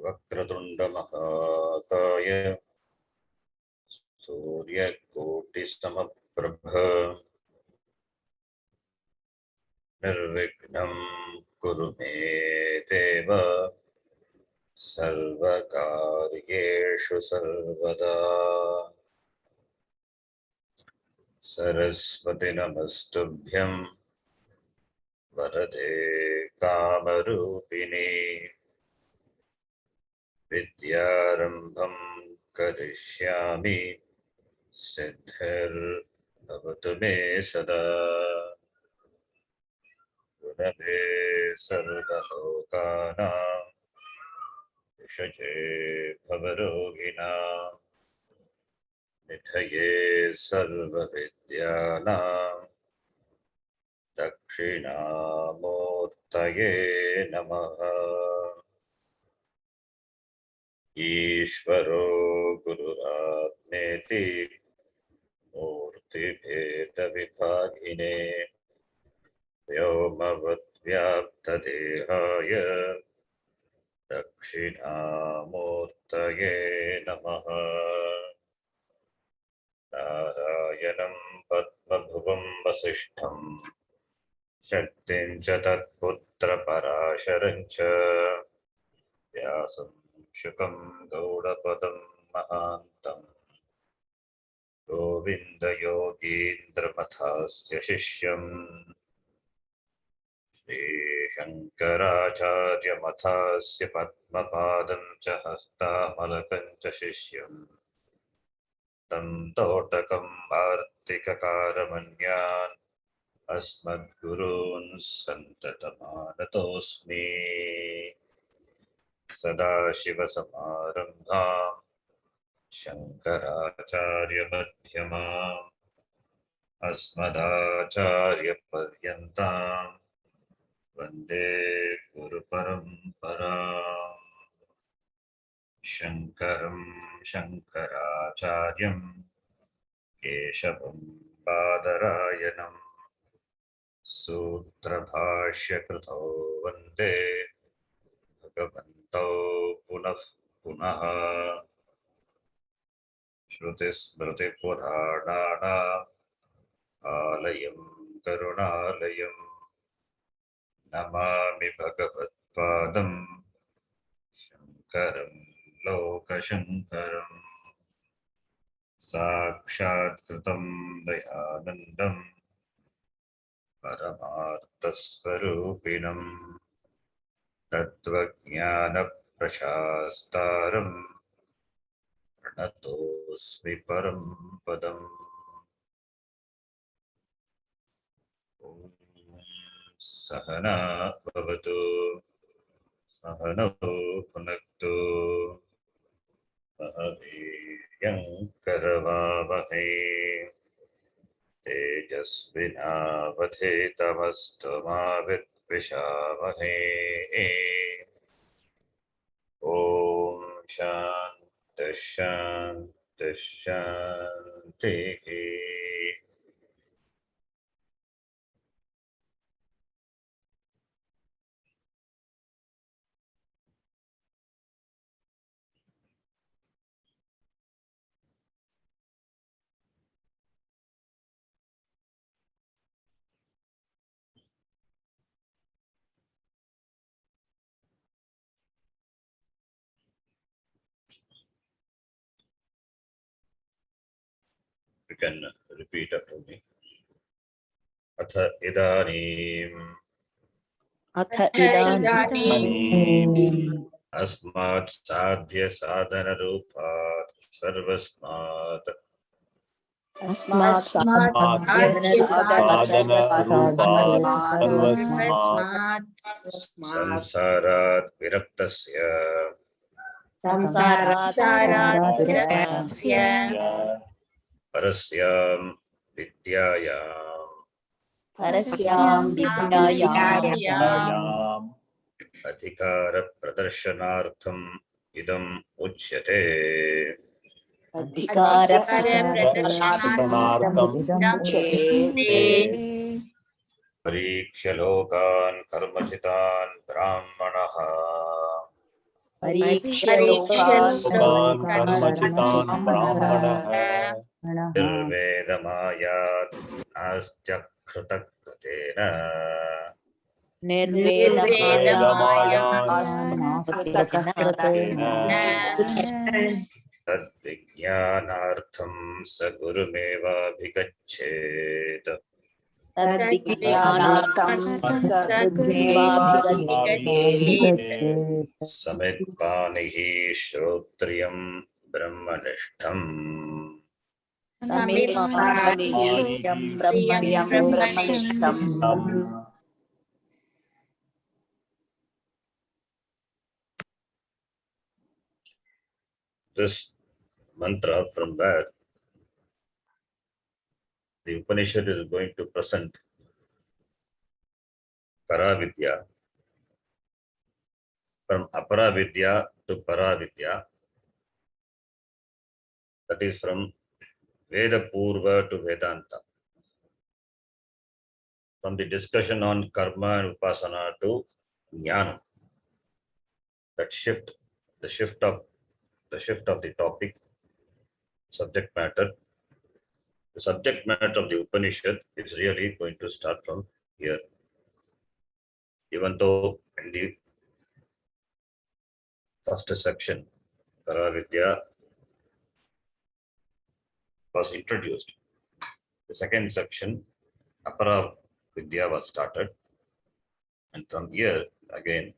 वक्रतुंड महाकाय सूर्यकोटिसमप्रभ निर्विघ्नं कुरु मे देव सर्वकार्येषु सर्वदा। सरस्वती नमस्तुभ्यं वरदे कामरूपिणी विद्यारम्भं करिष्यामि सिद्धिर्भवतु मे सदा। गुणवे सर्वलोकानां विषये भवरोगिणां निधये सर्वविद्यानां दक्षिणामूर्तये नमः। ईश्वरो गुरुरात्मेति मूर्तिभेदविभागिने व्योमवद्व्याप्तदेहाय दक्षिणामूर्तये नमः। नारायणं पद्मभुवं वसिष्ठं शक्तिं च तत्पुत्रपराशरं च व्यासं शुकं गौडपदं महान्तम् गोविन्दयोगीन्द्रमथास्य शिष्यम् श्रीशङ्कराचार्यमथास्य पद्मपादं च हस्तामलकं च शिष्यम् तं तोटकं वार्तिककारमन्यान् अस्मद्गुरून् सन्ततमानतोऽस्मि। सदाशिवसमारम्भां शङ्कराचार्यमध्यमाम् अस्मदाचार्यपर्यन्तां वन्दे गुरुपरम्पराम्। शङ्करं शङ्कराचार्यं केशवं बादरायणं सूत्रभाष्यकृतौ वन्दे भगवन्तौ पुनः पुनः। श्रुतिस्मृतिपुराणानाम् आलयं करुणालयं नमामि भगवत्पादं शङ्करं लोकशङ्करम्। साक्षात्कृतं दयानन्दं परमार्थस्वरूपिणं तत्त्वज्ञानप्रशास्तारं प्रणतोऽस्मि परं पदम्। ॐ सहना भवतु सहनौ भुनक्तु सह वीर्यं करवावहै तेजस्विनावधीतमस्तु मा विद्विषावहै। ॐ शान्तिः शान्तिः शान्तिः। You can repeat after me. अथ इदानीम् अस्मात् साध्य साधनरूपात् सर्वस्मात् संसारात् विरक्तस्य परस्यां विद्यायाम् अधिकार प्रदर्शनार्थम् इदम् उच्यते। परीक्ष्य लोकान् कर्मचितान् ब्राह्मणः परीक्ष्य लोकान् कर्मचितान् ब्राह्मणः निर्वेदमायात् नास्त्यकृतकृतेन निर्वेदमायान् तद्विज्ञानार्थं स गुरुमेवाभिगच्छेत् समित्पानिः श्रोत्रियं ब्रह्मनिष्ठम् This mantra, from where the Upanishad is going to present Paravidya, from Aparavidya to Paravidya, that is from Veda Purva to Vedanta, from the discussion on karma and upasana to jnana. That shift, the shift of the topic, subject matter. The subject matter of the Upanishad is really going to start from here. Even though in the first section, Paravidya was introduced, the second section, Aparavidya, was started, and from here again,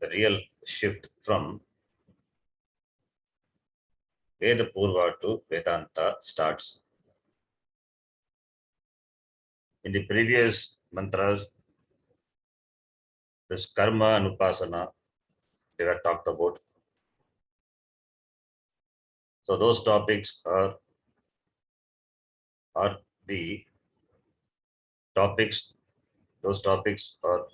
the real shift from Veda Purva to Vedanta starts. In the previous mantras, this karma and upasana, they were talked about. So those topics are the topics, those topics are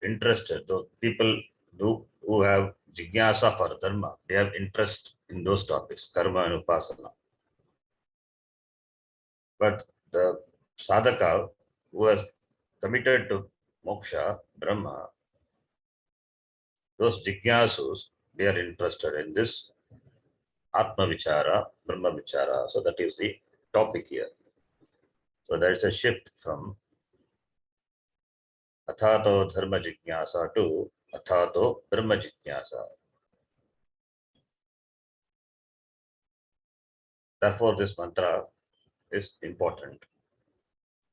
interested. Those people who have jigyasa for dharma, they have interest in those topics, karma and upasana. But the sadhaka who has committed to moksha, Brahma, those jigyasus, they are interested in this Atma Vichara, Brahma Vichara. So that is the topic here. So there is a shift from Athato Dharma Jignasa to Athato Brahma Jignasa. Therefore, this mantra is important.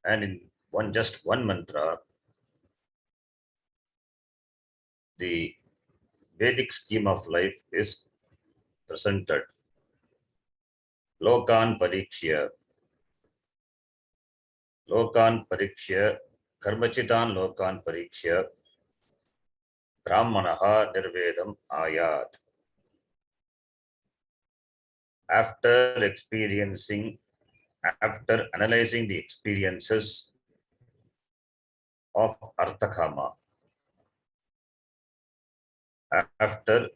And in just one mantra, the Vedic scheme of life is presented. Lokan Parikshya, Karmachitan Lokan Parikshya, Brahmanaha Nirvedam Ayat. After analyzing the experiences of Arthakama, after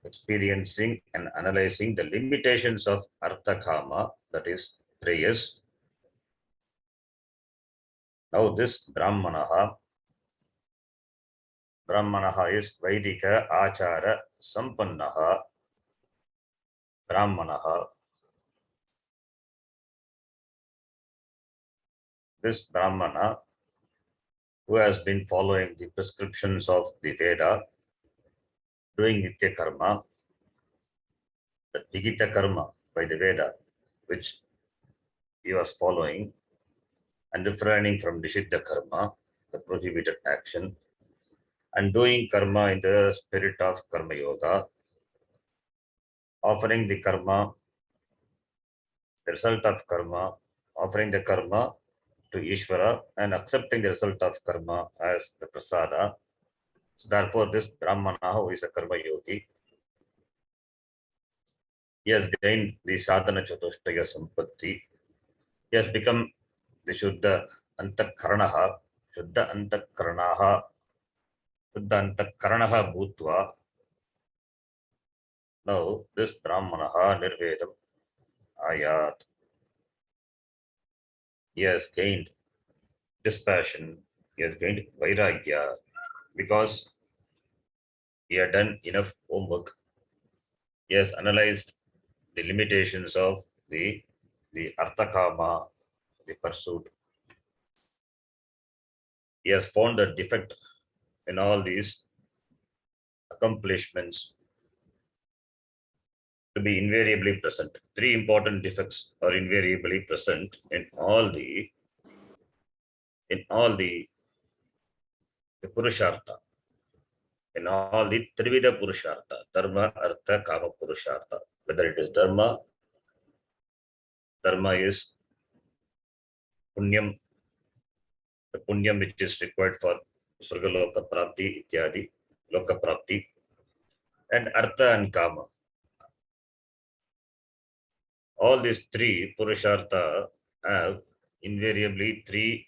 experiencing and analyzing the limitations of Arthakama, that is prayers, now this Brahmanaha is Vaidika Achara Sampannaha Brahmanaha. This Brahmana, who has been following the prescriptions of the Veda, doing Nitya Karma, the Vigita Karma by the Veda, which he was following, and refraining from Nishiddha Karma, the prohibited action, and doing karma in the spirit of Karma Yoga, offering the karma, the result of karma, offering the karma to Ishvara and accepting the result of karma as the prasada. So therefore, this Brahmana, who is a karma yogi, he has gained the sadhana chatushtaya sampatti. He has become the Shuddha Antakaranaha, Shuddha Antakaranaha Bhutva. Now, this Brahmanaha Nirvedam Ayat. He has gained dispassion, he has gained vairagya, he because he had done enough homework. He has analyzed the limitations of the arthakama, the pursuit. He has found the defect in all these accomplishments to be invariably present. Three important defects are invariably present in all the purushartha, in all the trivida purushartha, dharma, artha, kama purushartha. Whether it is dharma is punyam, the punyam which is required for Surgaloka Prapti, Ityadi, Loka Prapti, and Artha and Kama. All these three Purushartha have invariably three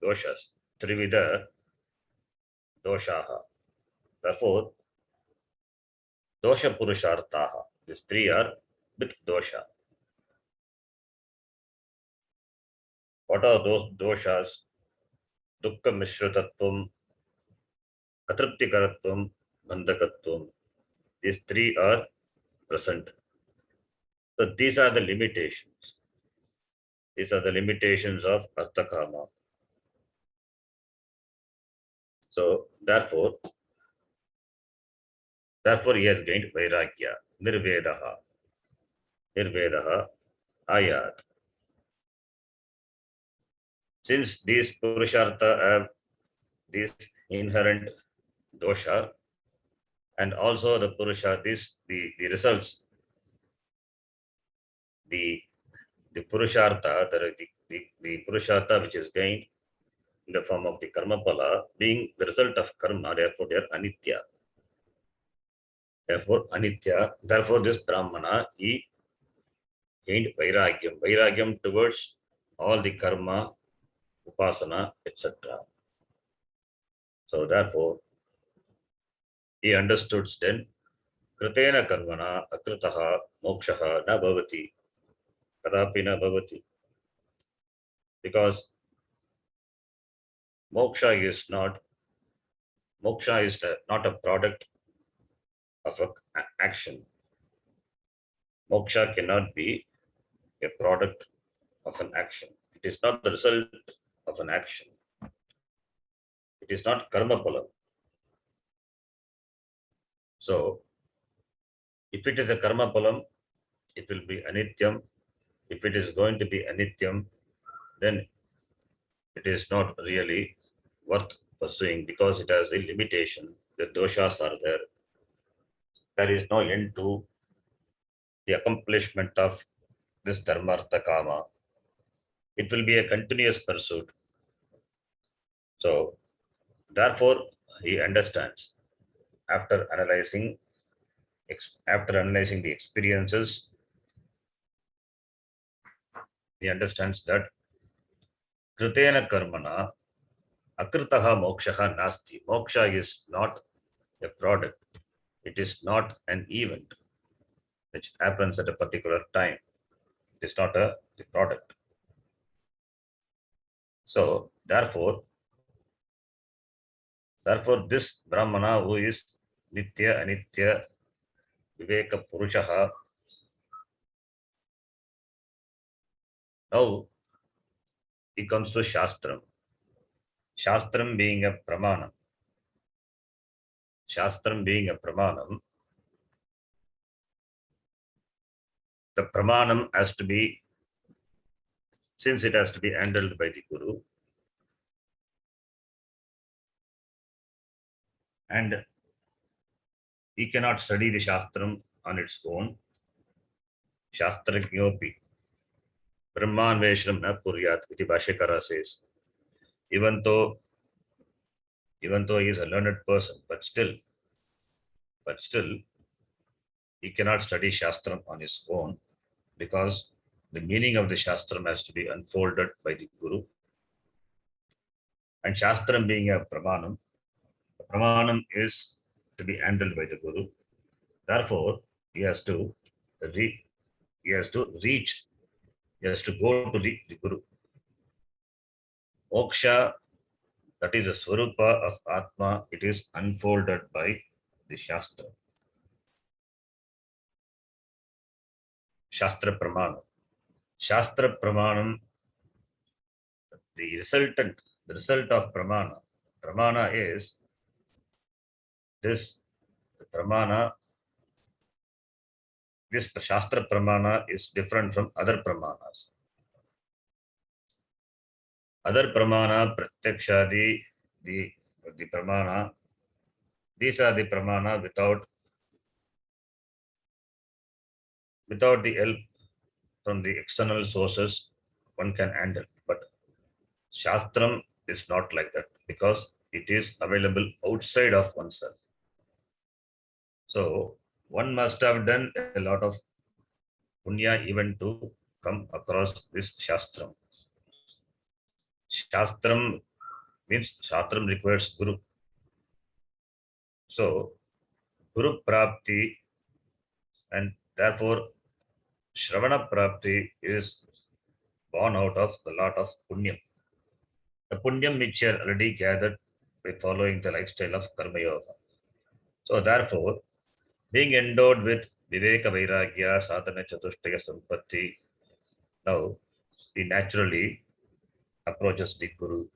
doshas, Trivida doshaha. Therefore, dosha Purusharthaha. These three are with dosha. What are those doshas? Dukkha Mishratatvam, Atriptikaratvam, Bandhakatvam. These three are present. So these are the limitations. These are the limitations of Arthakama. So therefore he has gained Vairagya, Nirvedaha, Ayat. Since these Purushartha have these inherent dosha, and also the Purusha, the results, the Purushartha, the Purushartha which is gained in the form of the karma pala, being the result of karma, therefore they are anitya. Therefore this Brahmana, he gained Vairagyam towards all the karma, upasana, etc. So therefore, he understood then, Kritena karmana akritaha mokshaha na bhavati, kadapi na bhavati. Because moksha is not a product of an action. Moksha cannot be a product of an action. It is not the result of an action. It is not karma pala. So, if it is a karma palam, it will be anityam. If it is going to be anityam, then it is not really worth pursuing because it has a limitation. The doshas are there. There is no end to the accomplishment of this dharmartha kama. It will be a continuous pursuit. So, therefore, he understands after analyzing the experiences, he understands that Kritena karmana akritaha mokshaha nasti. Moksha is not a product. It is not an event which happens at a particular time. It is not a product. So therefore this Brahmana who is Nitya, Anitya, Viveka Purushaha, now he comes to Shastram. Shastram being a Pramanam. The Pramanam has to be, since it has to be handled by the Guru, and he cannot study the Shastram on its own. Shastrajñopi Brahmanveshram na kuryat, iti Bhashyakara says. Even though he is a learned person, but still, he cannot study Shastram on his own because the meaning of the Shastram has to be unfolded by the Guru. And Shastram being a Pramanam, the Pramanam is to be handled by the Guru. Therefore, he has to go to the Guru. Moksha That is the Swarupa of Atma. It is unfolded by the Shastra. Shastra Pramanam. Shastra Pramanam, the result of Pramana. Pramana is this Pramana. This Shastra Pramana is different from other Pramanas. Other Pramana, Pratyakshadi, the Pramana, these are the Pramana without the help from the external sources one can handle. But Shastram is not like that because it is available outside of oneself. So one must have done a lot of punya even to come across this Shastram. Shastram means Shastram requires Guru. So Guru Prapti, and therefore Shravana Prapti is born out of a lot of punyam. The punyam which are already gathered by following the lifestyle of Karma Yoga. So therefore, being endowed with Viveka Vairagya Sadhana Chatushtaya Sampatti, now he naturally approaches the Guru.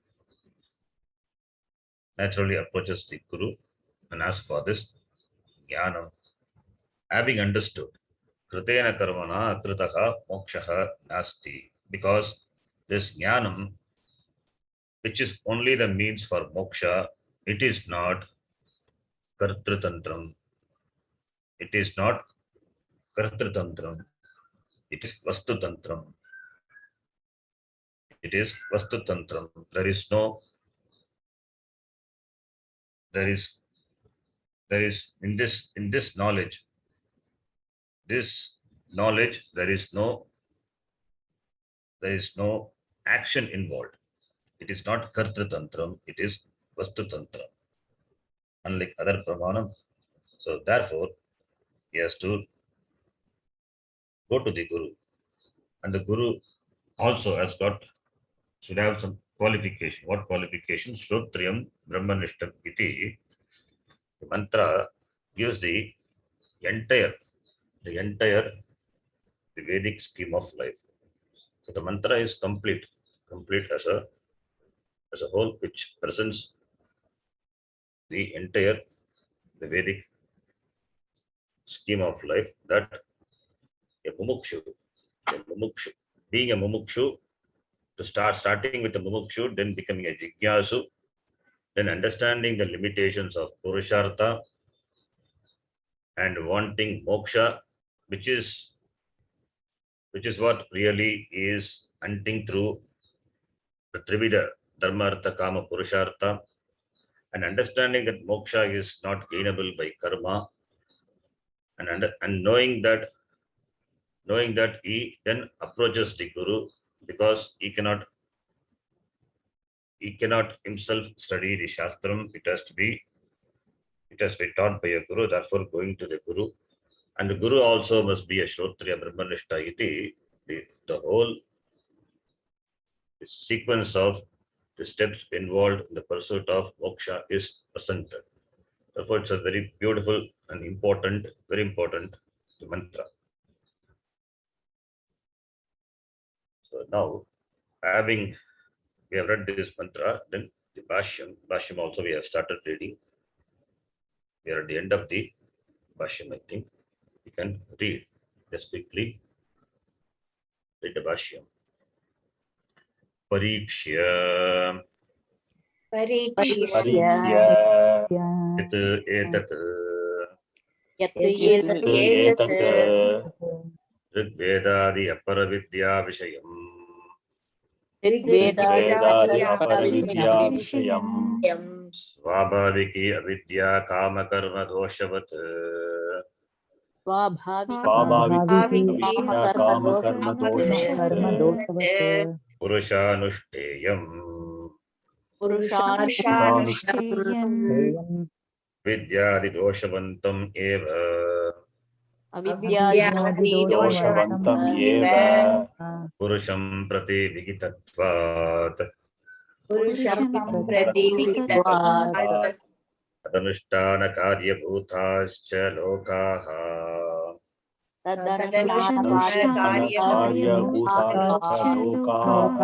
And asks for this Jnanam. Having understood, Kritena Karmana Kritaha Mokshaha Nasti, because this Jnanam, which is only the means for moksha, it is not Kartritantram. It is not Kartritantram. It is Vastutantram. It is Vastutantram. There is in this knowledge, there is no action involved. It is not Kartritantram, it is Vastutantram, unlike other Pramanam. So therefore, he has to go to the Guru. And the Guru also should have some qualification. What qualification? Shrotriyam Brahmanishtam iti. The mantra gives the entire the Vedic scheme of life. So the mantra is complete as a whole, which presents the entire the Vedic scheme of life, that a mumukshu, being a mumukshu, starting with a mumukshu, then becoming a jigyasu, then understanding the limitations of purushartha and wanting moksha, which is what really is hunting through the Trivida, Dharma, Artha, Kama, Purushartha, and understanding that moksha is not gainable by karma, and knowing that he then approaches the Guru, because he cannot himself study the Shastram. It has to be taught by a Guru, therefore going to the Guru. And the Guru also must be a Shrotriya Brahmanishta iti. The whole sequence of the steps involved in the pursuit of moksha is presented. Therefore, it's a very beautiful and very important mantra. So now, we have read this mantra, then the Bhashyam also we have started reading. We are at the end of the Bhashyam, I think. We can read just quickly. Read the Bhashyam. Parikshya Parikshya etat etat Rigvedadi Aparavidya Vishayam Rigvedadi Aparavidya Vishayam Swabhaviki Avidya Kama Karma Doshavat Swabhaviki Avidya Kama Karma Doshavat Purushanushteyam Purushanushteyam Vidyadi Doshavantam Eva Doshavantam Eva Purusham Prati Vigitatvat पुरुषं प्रतिविहितत्वात् तदनुष्ठानकार्यभूताश्च लोकाः तदनुष्ठानकार्यभूताश्च लोकाः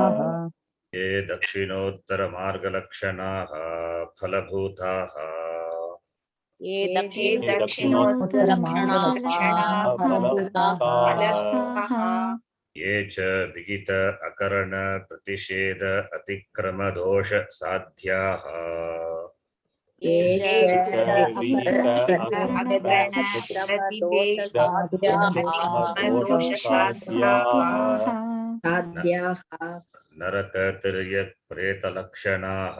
ये दक्षिणोत्तरमार्गलक्षणाः फलभूताः ये दक्षिणोत्तरमार्गलक्षणाः फलभूताः ये च विहित अकरण प्रतिषेध अतिक्रमदोष साध्याः ये च नरकतिर्यक्प्रेतलक्षणाः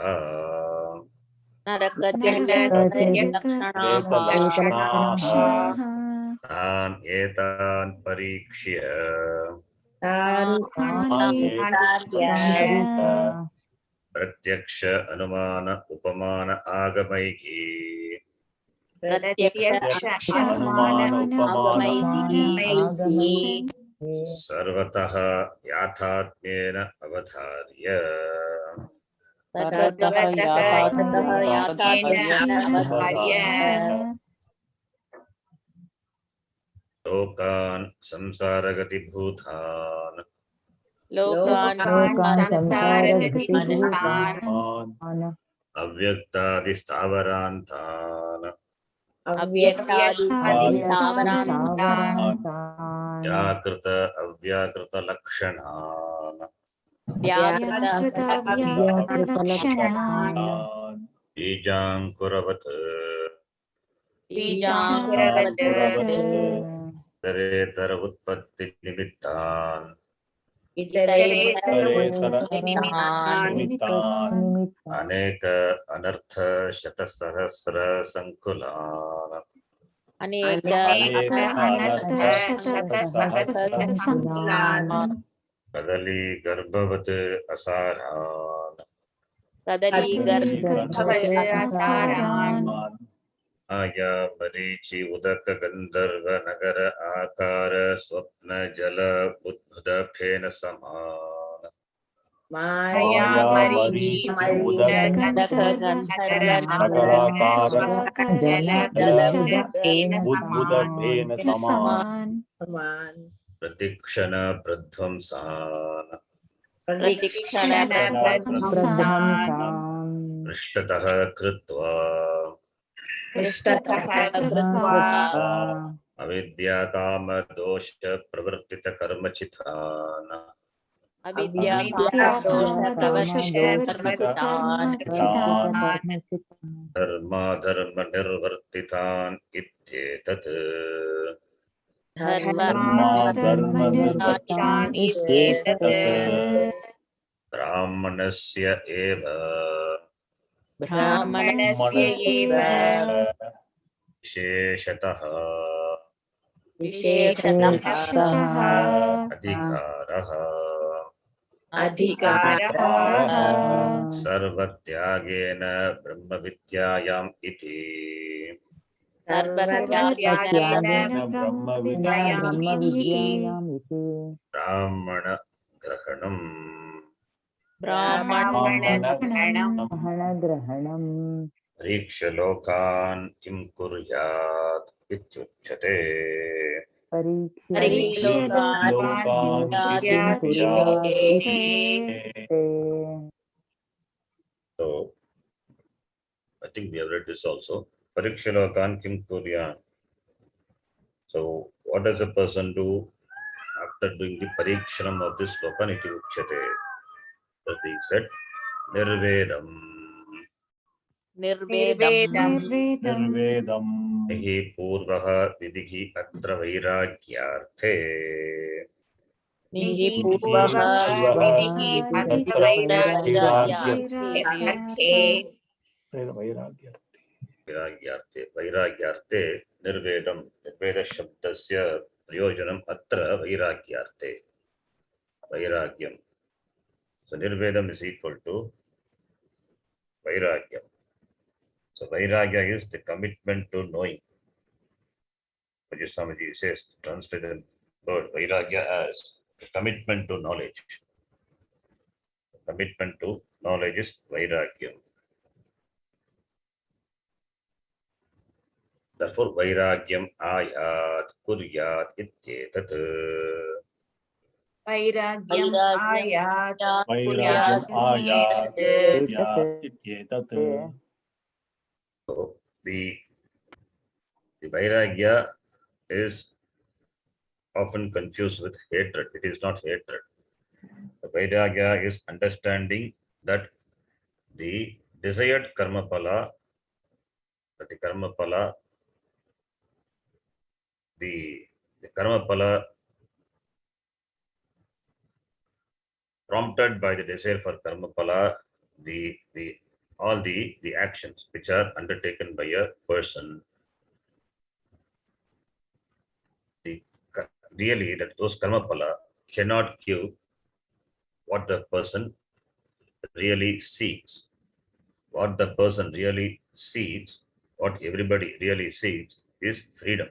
नरकतिर्यक्प्रेतलक्षणाः तान् एतान् परीक्ष्य प्रत्यक्ष अनुमान उपमान आगमैः सर्वतः याथात्म्येन अवधार्य लोकान् संसारगतिभूतान् अव्यक्तादिस्थावरान्तान् व्याकृत अव्याकृतलक्षणान् व्याकृतव्याकृतलक्षणान् बीजाङ्कुरवत् इतरेतर उत्पत्तिनिमित्तान् अनेक अनर्थ शतसहस्र संकुलान् कदली गर्भवत् असारान् आया मरीचि उदक गंधर्व नगर आकार स्वप्न जल बुद्ध फेन समान प्रतिक्षण प्रध्वंसान् पृष्ठतः कृत्वा अविद्या काम दोष प्रवर्तित कर्मचितान् धर्मा धर्म निर्वर्तितान् इत्येतत् ब्राह्मणस्य एव विशेषतः अधिकारः सर्वत्यागेन ब्रह्मविद्यायाम् इति ब्राह्मण ग्रहणम् परीक्षलोकान् किं कुर्यात् इत्युच्यते So I think we have read this also. Parikshalokan kim kuryan. So what does a person do after doing the parikshanam of this slokan? Iti uchyate. That being said, nirvedam. Nihi purvaha vidhi atra vairagyarthe. वैराग्यार्थे निर्वेदम निर्वेद शब्दस्य प्रयोजनम अत्र वैराग्यार्थे वैराग्यम. So nirvedam is equal to vairagyam. So vairagya is the commitment to knowing. Swamiji says, translated word vairagya as the commitment to knowledge. commitment to knowledge is vairagyam. Therefore, vairagyam ayat kuryat ityetat. वैराग्यम् आयात् वैराग्यम् आयात् कुर्यात् इत्येतत्. So the vairagya is often confused with hatred. It is not hatred. The vairagya is understanding that the desired karma phala, that the karma phala, the karma phala prompted by the desire for karma phala, all the actions which are undertaken by a person, really that those karma phala cannot give what the person really seeks. What the person really seeks, what everybody really seeks is freedom.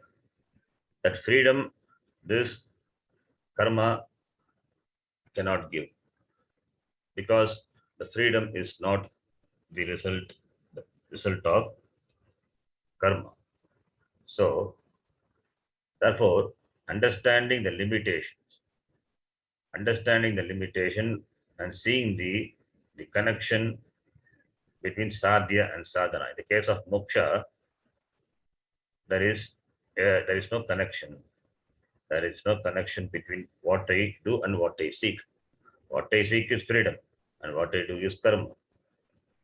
That freedom, this karma cannot give, because the freedom is not the result of karma. So, therefore, understanding the limitation and seeing the connection between sadhya and sadhana. In the case of moksha, there is no connection. There is no connection between what I do and what I seek. What I seek is freedom, and what I do is karma.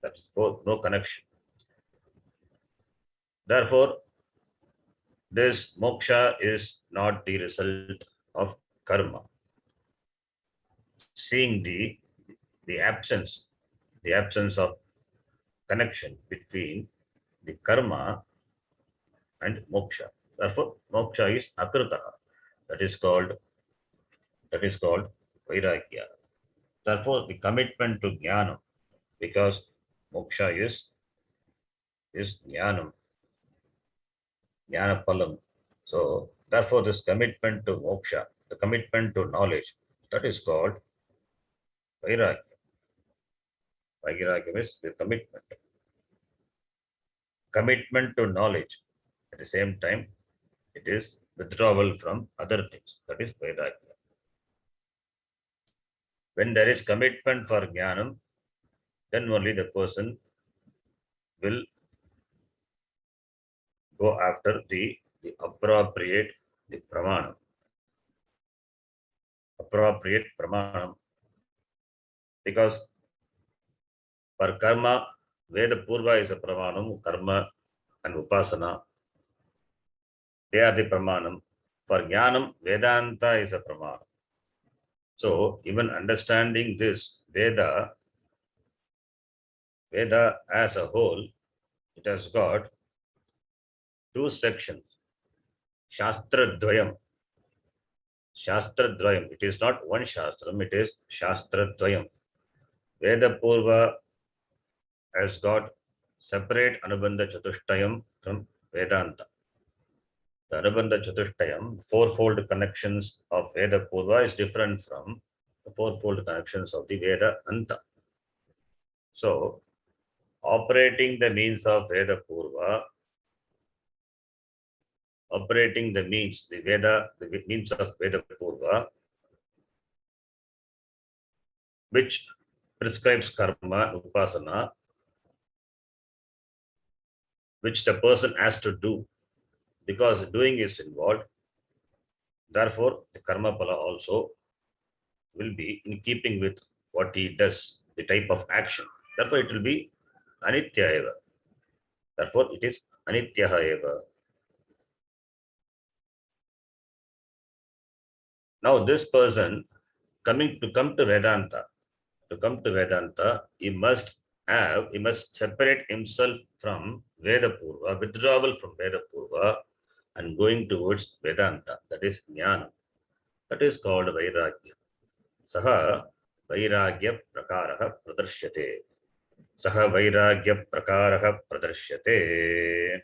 That is no connection. Therefore, this moksha is not the result of karma. Seeing the absence of connection between the karma and moksha. Therefore, moksha is akrita. That is called vairagya. Therefore, the commitment to jnana, because moksha is jnanam, jnana palam. So, therefore, this commitment to moksha, the commitment to knowledge, that is called vairagya. Vairagya is the commitment. Commitment to knowledge. At the same time, it is withdrawal from other things. That is vairagya. When there is commitment for jnanam, then only the person will go after the appropriate, the pramanam. Appropriate pramanam. Because for karma, Veda Purva is a pramanam, karma and upasana, they are the pramanam. For jnanam, Vedanta is a pramanam. So even understanding this Veda as a whole, it has got two sections. Shastra Dvayam. Shastra Dvayam. It is not one Shastram, it is Shastra Dvayam. Veda Purva has got separate Anubandha Chatushtayam from Vedanta. The Anubandha Chatushtayam, fourfold connections of Veda Purva is different from the fourfold connections of the Veda Anta. So, operating the means of Veda Purva, operating the means of Veda Purva, which prescribes karma, upasana, which the person has to do, because doing is involved. Therefore, the karma phala also will be in keeping with what he does, the type of action. Therefore, it will be anitya eva. Therefore, it is anityaha eva. Now, this person come to Vedanta, he must separate himself from Veda Purva, withdrawal from Veda Purva, and going towards Vedanta, that is Jnana. That is called Vairagya. Saha Vairagya Prakaraha Pradarsyate. Saha Vairagya Prakaraha Pradarsyate.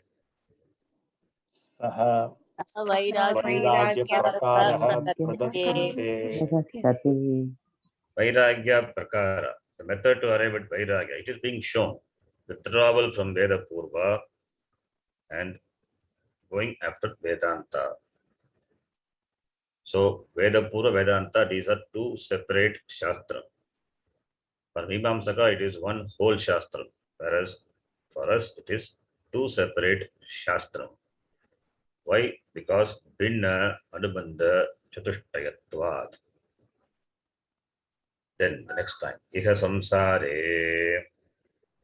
सः वैराग्यप्रकारः प्रदर्श्यते. Vairagya Prakara. the method to arrive at Vairagya, it is being shown. The travel from Veda Purva and going after Vedanta. So Veda Purva, Vedanta, these are two separate Shastra. For Mimamsaka, it is one whole Shastra, whereas for us, it is two separate Shastra. Why? Because Bhinna Anubandha Chatushtayatvat. Then the next time, Iha Samsare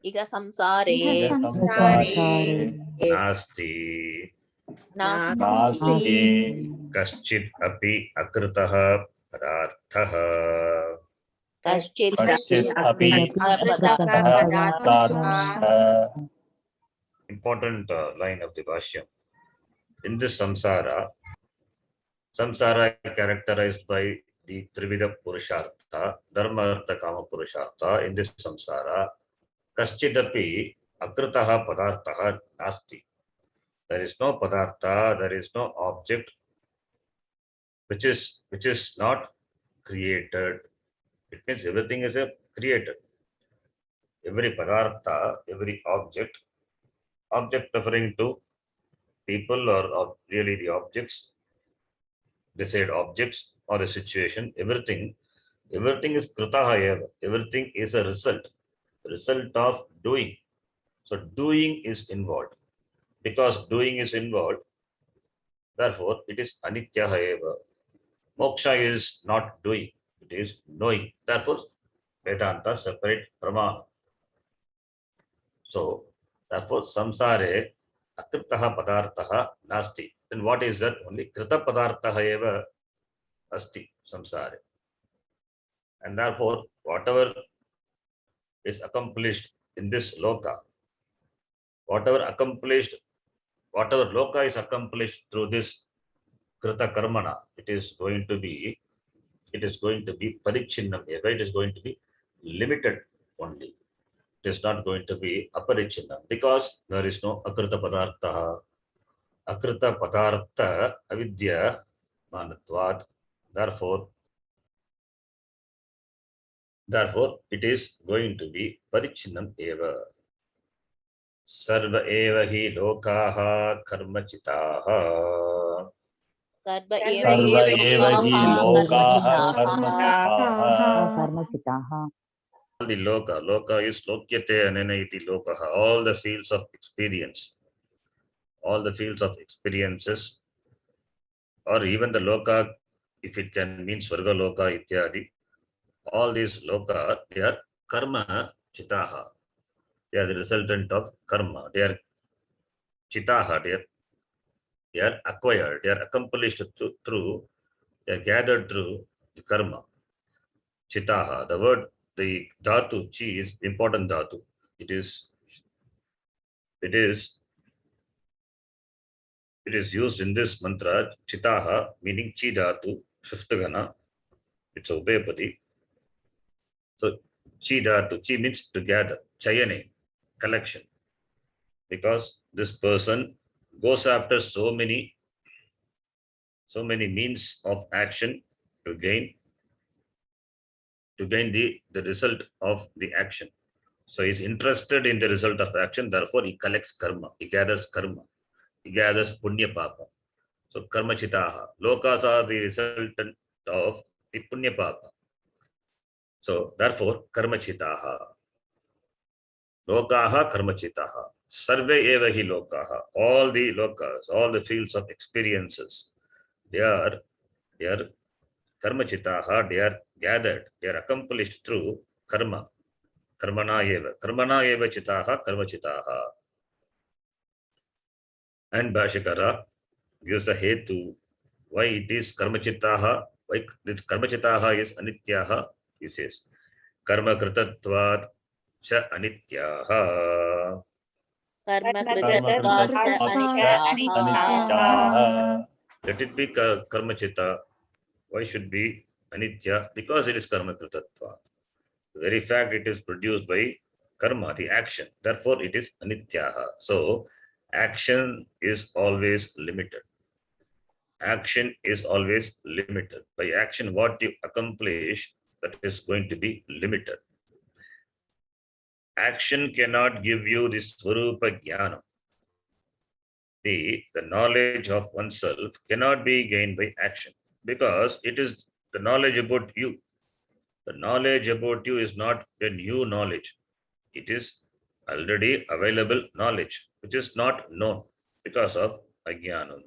Iga samsare Iha samsare Nasti nasti Kaschid Api Akritaha Padarthaha. kaschit kaschit api padartha padartha. Important line of the Bhashyam. In this samsara characterized by the Trivida Purushartha, Dharma Artha Kama Purushartha. In this samsara, Kaschidapi Akritaha Padarthaha Nasti. There is no Padartha, there is no object which is not created. It means everything is a created. Every Padartha, every object referring to people or really the objects, they said objects or a situation, everything is kritaha eva. Everything is a result of doing. So doing is involved. Because doing is involved, therefore it is anityaha eva. Moksha is not doing, it is knowing. Therefore, Vedanta separate pramana. So, therefore, samsare akritaha padartaha nasti. Then what is that? Only krita padartaha eva asti samsare. And therefore, whatever is accomplished in this loka, whatever loka is accomplished through this krita karmana, it is going to be parichinnam. It is going to be limited only. It is not going to be aparichinnam because there is no akrita padartha. Akrita padartha avidya manatvat. Therefore, it is going to be parichinnam eva. Sarva eva hi lokaha karmachitaha. sarva Sarva eva hi lokaha karmachitaha. karmachitaha. All the loka is lokyate anena iti lokaha. All the fields of experience, all the fields of experiences, or even the loka, if it can mean swarga loka ityadi, all these loka, they are karma chitaha. They are the resultant of karma. They are chitaha. They are acquired. They are accomplished through. They are gathered through the karma. Chitaha. The word, the dhatu chi is important dhatu. It is used in this mantra chitaha, meaning chi dhatu, fifth gana. It's ubhayapadi. So chi dhatu, chi means to gather, chayane, collection. Because this person goes after so many means of action to gain the result of the action. So he's interested in the result of action, therefore he collects karma, he gathers punya papa. So karma chitaha. Lokas are the resultant of the punya papa. So therefore karma chitaha. Lokaha karma chitaha. Sarve eva hi lokaha. All the lokas, all the fields of experiences, they are karma chitaha, they are gathered, they are accomplished through karma. Karmana eva chitaha, karma chitaha. And Bhashikara gives the hetu why it is karma chitaha, why this karma chitaha is anityaha. He says karma kritatvat cha anityaha. Karma Karma anityaha. Let it be karma chita. Why should be anitya? Because it is karma kritatvat. The very fact it is produced by karma, the action. Therefore, it is anityaha. So, action is always limited. Action is always limited. By action, what you accomplish, that is going to be limited. action cannot give you this Swarupa Jnana. The knowledge of oneself cannot be gained by action because it is the knowledge about you. The knowledge about you is not a new knowledge. It is already available knowledge, which is not known because of Ajnanam.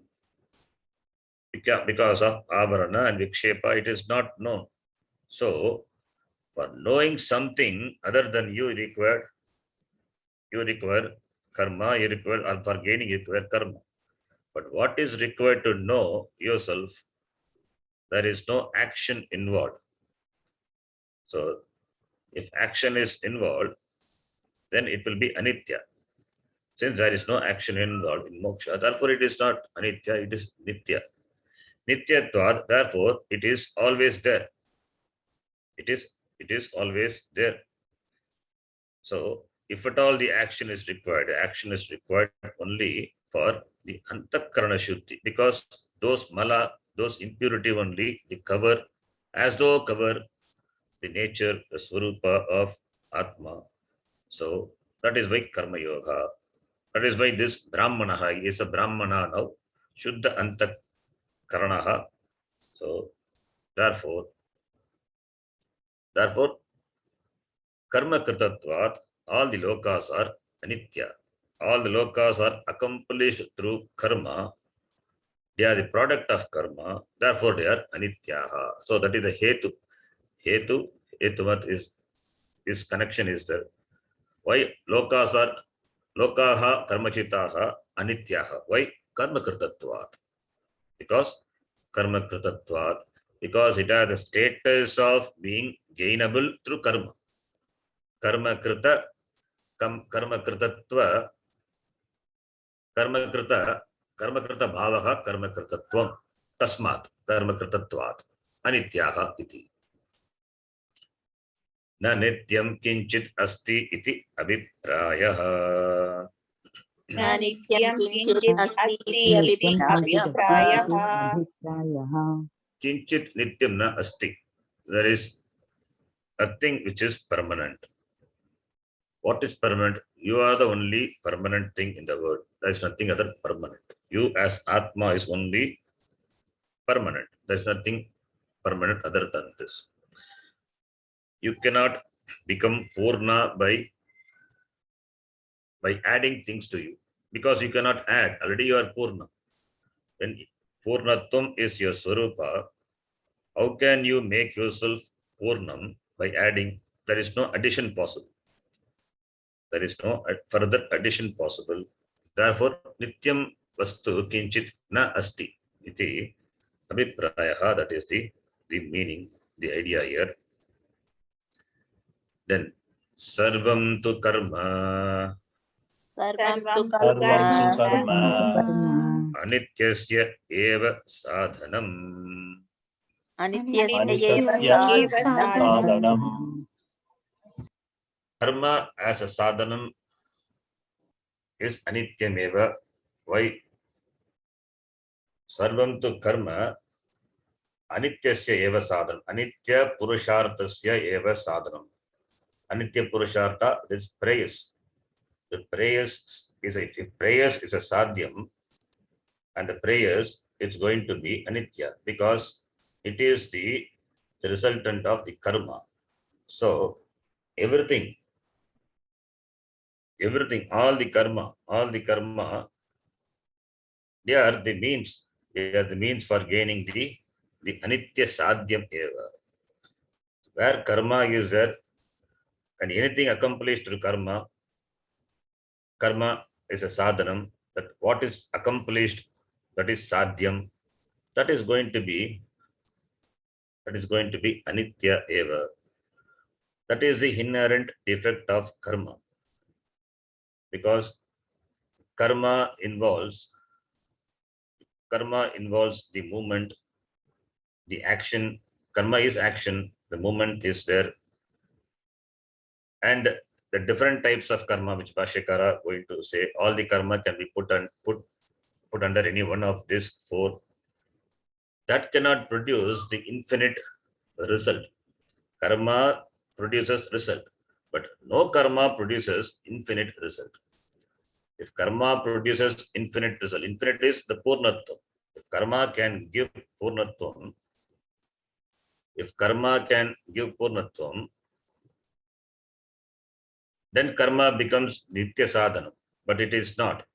Because of Avarana and Vikshepa, it is not known. So, for knowing something other than you require karma, you require, or for gaining you require karma. But what is required to know yourself, there is no action involved. So, if action is involved, then it will be anitya. Since there is no action involved in moksha, therefore it is not anitya, it is nitya. Nityatvad, therefore it is always there. It is always there. So, if at all the action is required only for the antakarana shuddhi, because those mala, those impurity only, they cover, as though cover the nature, the swarupa of Atma. So that is why karma yoga. That is why this brahmana is a brahmana now, shuddha antakarana. So therefore, karma kritatvat, all the lokas are anitya. All the lokas are accomplished through karma. They are the product of karma. Therefore, they are anityaha. So that is the hetu. Hetuvat is this connection is there. Why lokaha karmachitaha anityaha? Why karma kritatvat? Because karma kritatvat. Because it has the status of being gainable through karma. Karma kritatva, karma krita bhavaha karma kritatvam. Tasmat karma kritatvat anityaha iti. Na nityam kinchit asti iti abhiprayah. Nityam kinchit asti iti abhiprayah. Kinchit nityam na asti. There is nothing which is permanent. What is permanent? You are the only permanent thing in the world. There is nothing other permanent. You as Atma is only permanent. There is nothing permanent other than this. You cannot become Purna by adding things to you, because you cannot add. Already you are Purna. When Purnatvam is your Swarupa, how can you make yourself Purnam by adding? There is no addition possible. There is no further addition possible. Therefore, Nityam Vastu Kinchit Na Asti iti abhiprayaha, that is the meaning, the idea here. Then Sarvam tu karma Sarvam tu Sarvam tu karma. karma. Anityasya eva sadhanam. Anityasya eva sadhanam. Karma as a sadhanam is anityameva. Why? Sarvam tu karma anityasya eva sadhanam. Anitya purusharthasya eva sadhanam. Anitya purushartha is prayers. The prayers is if prayers is a sadhyam, and the prayers it's going to be anitya because it is the resultant of the karma. So everything, all the karma, they are the means. They are the means for gaining the anitya sadhyam eva. Where karma is there, and anything accomplished through karma is a sadhanam. That what is accomplished, that is sadhyam, that is going to be anitya eva. That is the inherent defect of karma, because karma involves the movement, the action. Karma is action, the movement is there, and the different types of karma which Bhashyakara going to say, all the karma can be put under any one of these four. That cannot produce the infinite result. Karma produces result. But no karma produces infinite result. If karma produces infinite result, infinite is the Purnatvam. If karma can give Purnatvam, if karma can give Purnatvam, then karma becomes Nitya Sadhanam. But it is not.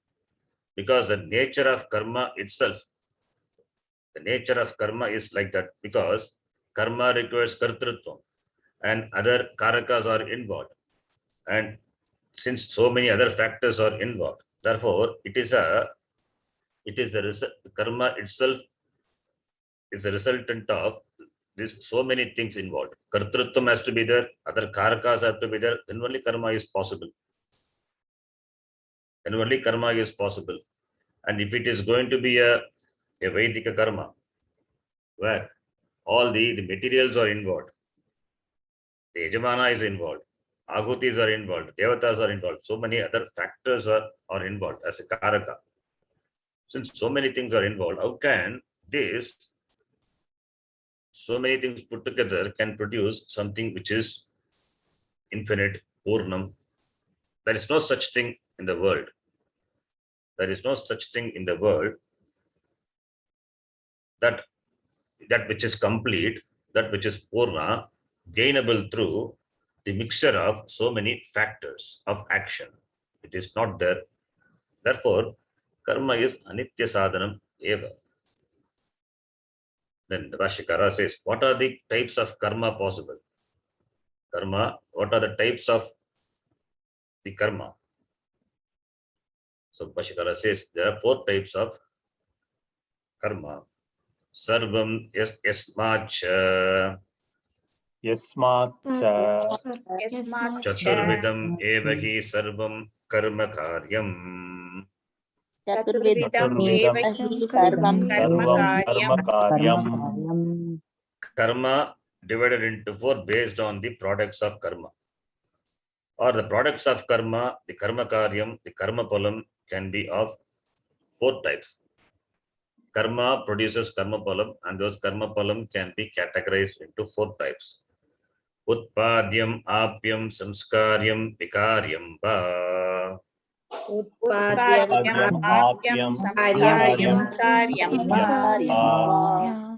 Because the nature of karma itself, the nature of karma is like that. Because karma requires Kartrutvam and other karakas are involved. And since so many other factors are involved, therefore it is the karma itself is a resultant of this so many things involved. Kartrutvam has to be there, other karakas have to be there, then only karma is possible. Then only karma is possible. And if it is going to be a Vedika karma, where all the materials are involved, the Yajamana is involved, Ahutis are involved, Devatas are involved, so many other factors are involved as a karaka. Since so many things are involved, how can this, so many things put together can produce something which is infinite, Purnam? There is no such thing in the world. There is no such thing in the world that which is complete, that which is Purna, gainable through the mixture of so many factors of action. It is not there. Therefore, karma is anitya sadhanam eva. Then the Rashikara says, what are the types of karma possible? Karma, what are the types of the karma? So Rashikara says there are 4 types of karma. Sarvam yasmacha Yasmacha chaturvidam eva hi sarvam karma karyam. Chaturvidam Chaturvidam eva hi Sarvam karma Karma karyam. Karyam. Karma divided into 4 based on the products of karma. Or the products of karma, the karma karyam, the karma palam can be of 4 types. Karma produces karma palam, and those karma palam can be categorized into 4 types. Utpadyam, apyam, samskaryam, vikaryam va. Utpadyam apyam samskaryam karyam va.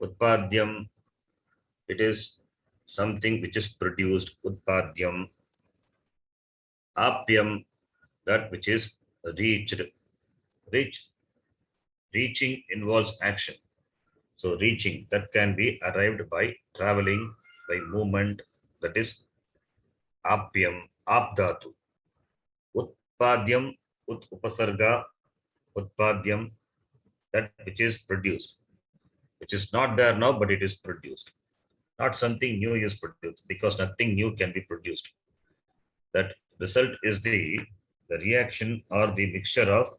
Utpadyam, it is something which is produced, utpadyam. Apyam, that which is reached. Reaching involves action. So reaching, that can be arrived by traveling, by movement, that is apyam, apdhatu. Utpadyam, upasarga, utpadyam, that which is produced, which is not there now, but it is produced. Not something new is produced, because nothing new can be produced. That result is the reaction or the mixture of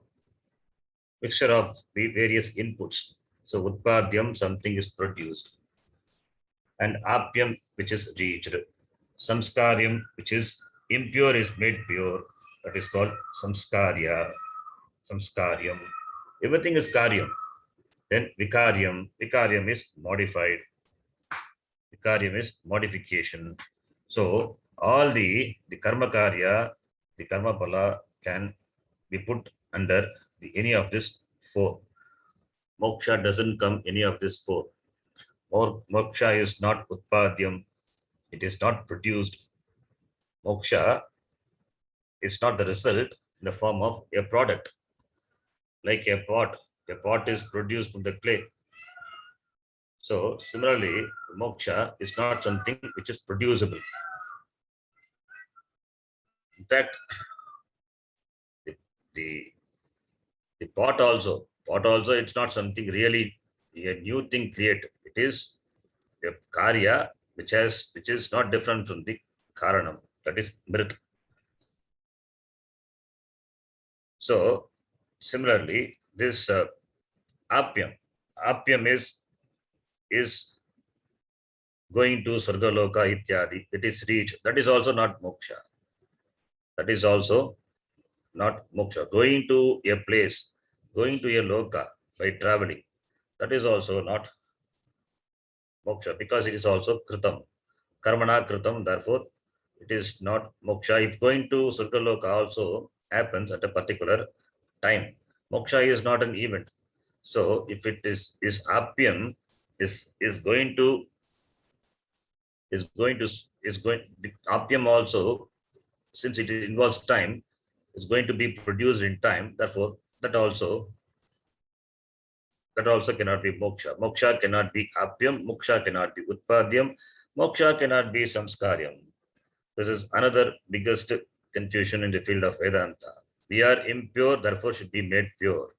the various inputs. So utpadyam, something is produced, and apyam, which is reached. Samskaryam, which is impure, is made pure. That is called samskarya. Samskaryam. Everything is karyam. Then vikaryam. Vikaryam is modified. Vikaryam is modification. So all the karma karya, the karma pala can be put under any of this 4. Moksha doesn't come any of this 4. Or moksha is not utpadyam. It is not produced. Moksha is not the result in the form of a product. Like a pot is produced from the clay. So similarly, moksha is not something which is producible. In fact, the pot also, it's not something really a new thing created. It is a karya which is not different from the karanam, that is mrit. So similarly, this apyam is going to Sargaloka ityadi, it is reached. That is also not moksha. That is also not moksha. Going to a place, going to a loka by traveling, that is also not moksha, because it is also kritam. karmana kritam, therefore it is not moksha. If going to Surgaloka also happens at a particular time, moksha is not an event. So if it is apyam is going to apyam also, since it involves time, is going to be produced in time. Therefore, that also cannot be moksha. Moksha cannot be apyam. Moksha cannot be utpadyam. Moksha cannot be samskaryam. This is another biggest confusion in the field of Vedanta. We are impure, therefore should be made pure.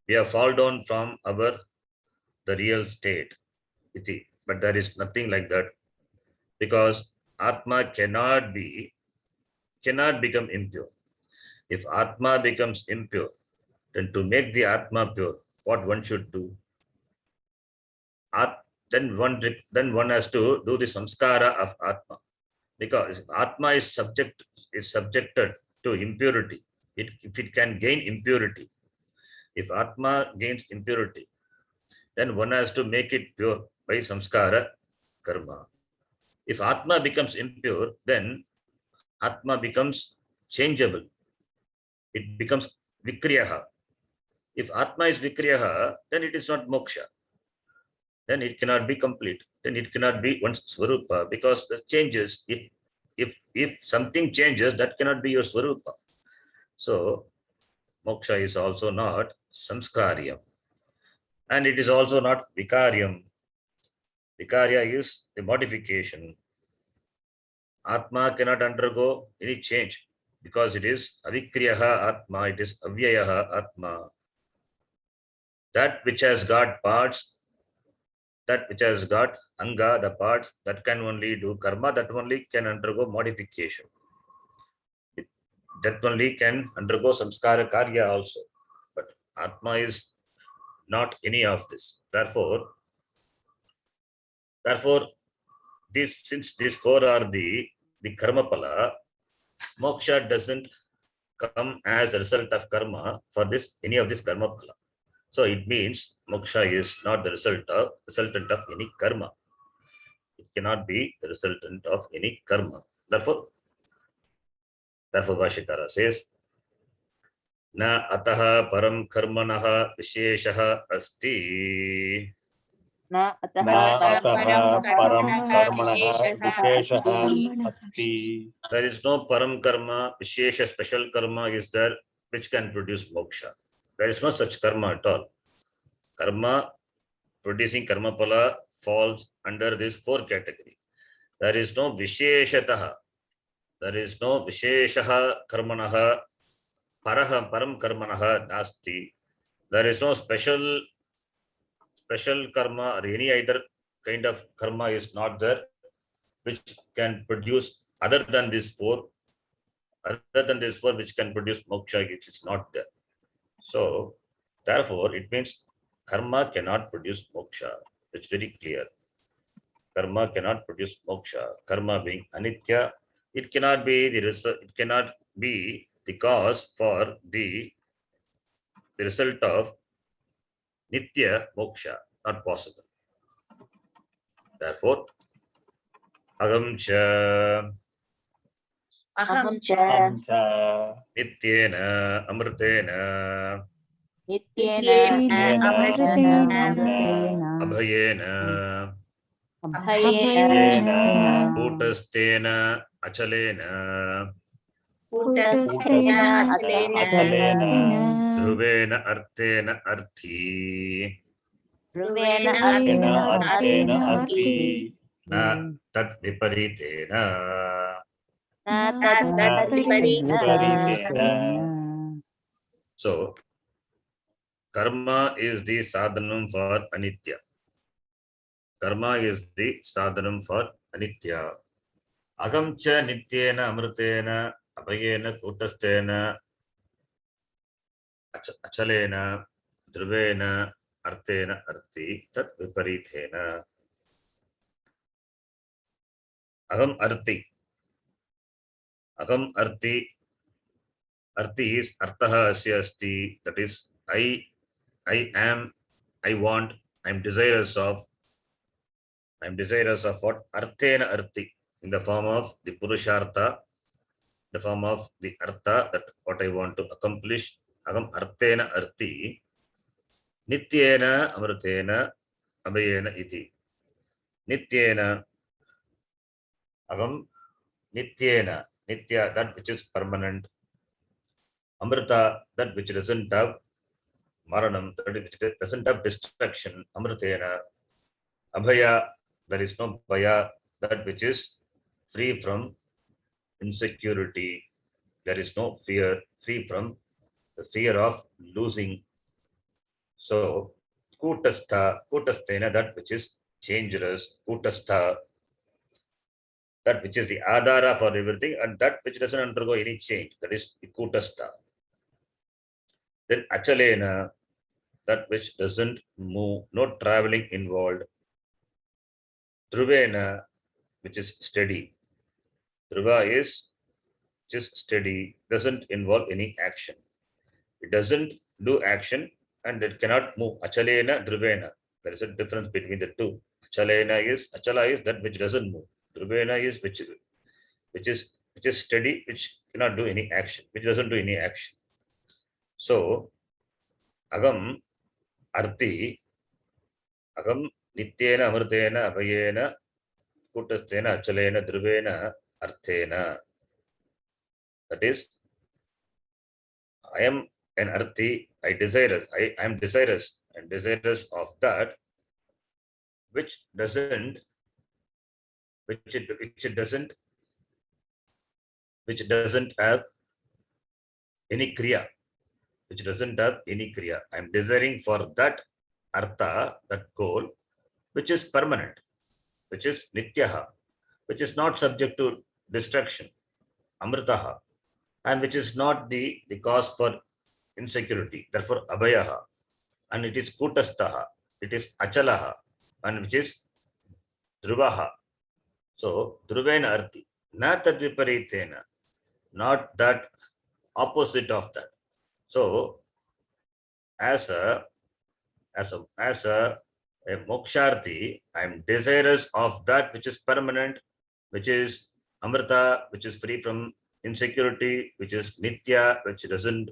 We have fallen down from the real state, iti. But there is nothing like that, because Atma cannot become impure. If Atma becomes impure, then to make the Atma pure, what one should do? Then one has to do the samskara of Atma, because Atma is subjected to impurity. If it can gain impurity, if Atma gains impurity, then one has to make it pure by samskara karma. If Atma becomes impure, then Atma becomes changeable. It becomes vikriyaha. If Atma is vikriyaha, then it is not moksha. Then it cannot be complete. Then it cannot be one's swarupa, because the changes, if something changes, that cannot be your swarupa. So moksha is also not samskaryam, and it is also not vikaryam. Vikarya is the modification. Atma cannot undergo any change, because it is avikriyaha Atma, it is avyayaha Atma. That which has got parts, that which has got anga, the parts, that can only do karma, that only can undergo modification. That only can undergo samskara karya also. But Atma is not any of this. Therefore, since these four are the karma pala, moksha doesn't come as a result of karma for any of this karma pala. So it means moksha is not the resultant of any karma. It cannot be the resultant of any karma. Therefore Bhashyakara says, na ataha param karmanah visheshah asti. न अतः अतः परं कर्मणः विशेषः अस्ति अस्ति. There is no param karma, vishesha special karma is there which can produce moksha. There is no such karma at all. Karma, producing karma pala, falls under this four category. There is no visheshataha. There is no visheshaha karmanah param karmanah nasti. There is no special karma or any other kind of karma is not there which can produce other than these four which can produce moksha, which is not there. So therefore it means karma cannot produce moksha. It's very clear. Karma cannot produce moksha. Karma being anitya, it cannot be the result, it cannot be the cause for the result of nitya moksha. Not possible. Therefore, agam cha अहं च अहं च nityena amritena नित्येन अमृतेन abhayena अभयेन kutastena achalena कूटस्थेन अचलेन अचलेन Dhruven artena arthi ध्रुवेण अर्थेन अर्थेन अर्थी na tat viparitena. न तद्विपरीतेन So karma is the sadhanam for anitya. Karma is the sadhanam for anitya. Agam cha nityena amritena abhayena kutastena achalena dhruvena artena arthi tat viparithena. Agam arthi. Agam arthi. Arthi is artaha asya asti. That is, I am, I want, I am desirous of. I am desirous of what? Arthena arthi, in the form of the purushartha, the form of the artha, that what I want to accomplish. Agam arthena arthi, nityena amritena abhayena iti. Nityena, agam nityena, nitya, that which is permanent. Amrita, that which doesn't have maranam, that which doesn't have destruction. Amritena. Abhaya, there is no bhaya, that which is free from insecurity. There is no fear, free from the fear of losing. So, kutastha, kutasthena, that which is changeless. Kutastha, that which is the adhara for everything, and that which doesn't undergo any change. That is kutastha. Then achalena, that which doesn't move, no traveling involved. Dhruvena, which is steady. Dhruva is just steady, doesn't involve any action. It doesn't do action and it cannot move. Achalena, Dhruvena. There is a difference between the two. Achala is that which doesn't move. Dhruvena is which is steady, which cannot do any action, which doesn't do any action. So, agam arti, agam nityena amritena abhayena kutasthena achalena dhruvena arthena. That is, I am an arthi, I am desirous and desirous of that which doesn't have any kriya, which doesn't have any kriya. I am desiring for that artha, that goal, which is permanent, which is nityaha, which is not subject to destruction, amritaha, and which is not the cause for insecurity. Therefore, abhayaha, and it is kutastaha, it is achalaha, and which is dhruvaha. So, dhruvena arthi, na tadviparitena, not that opposite of that. So, as a moksharthi, I am desirous of that which is permanent, which is amrita, which is free from insecurity, which is nitya, which doesn't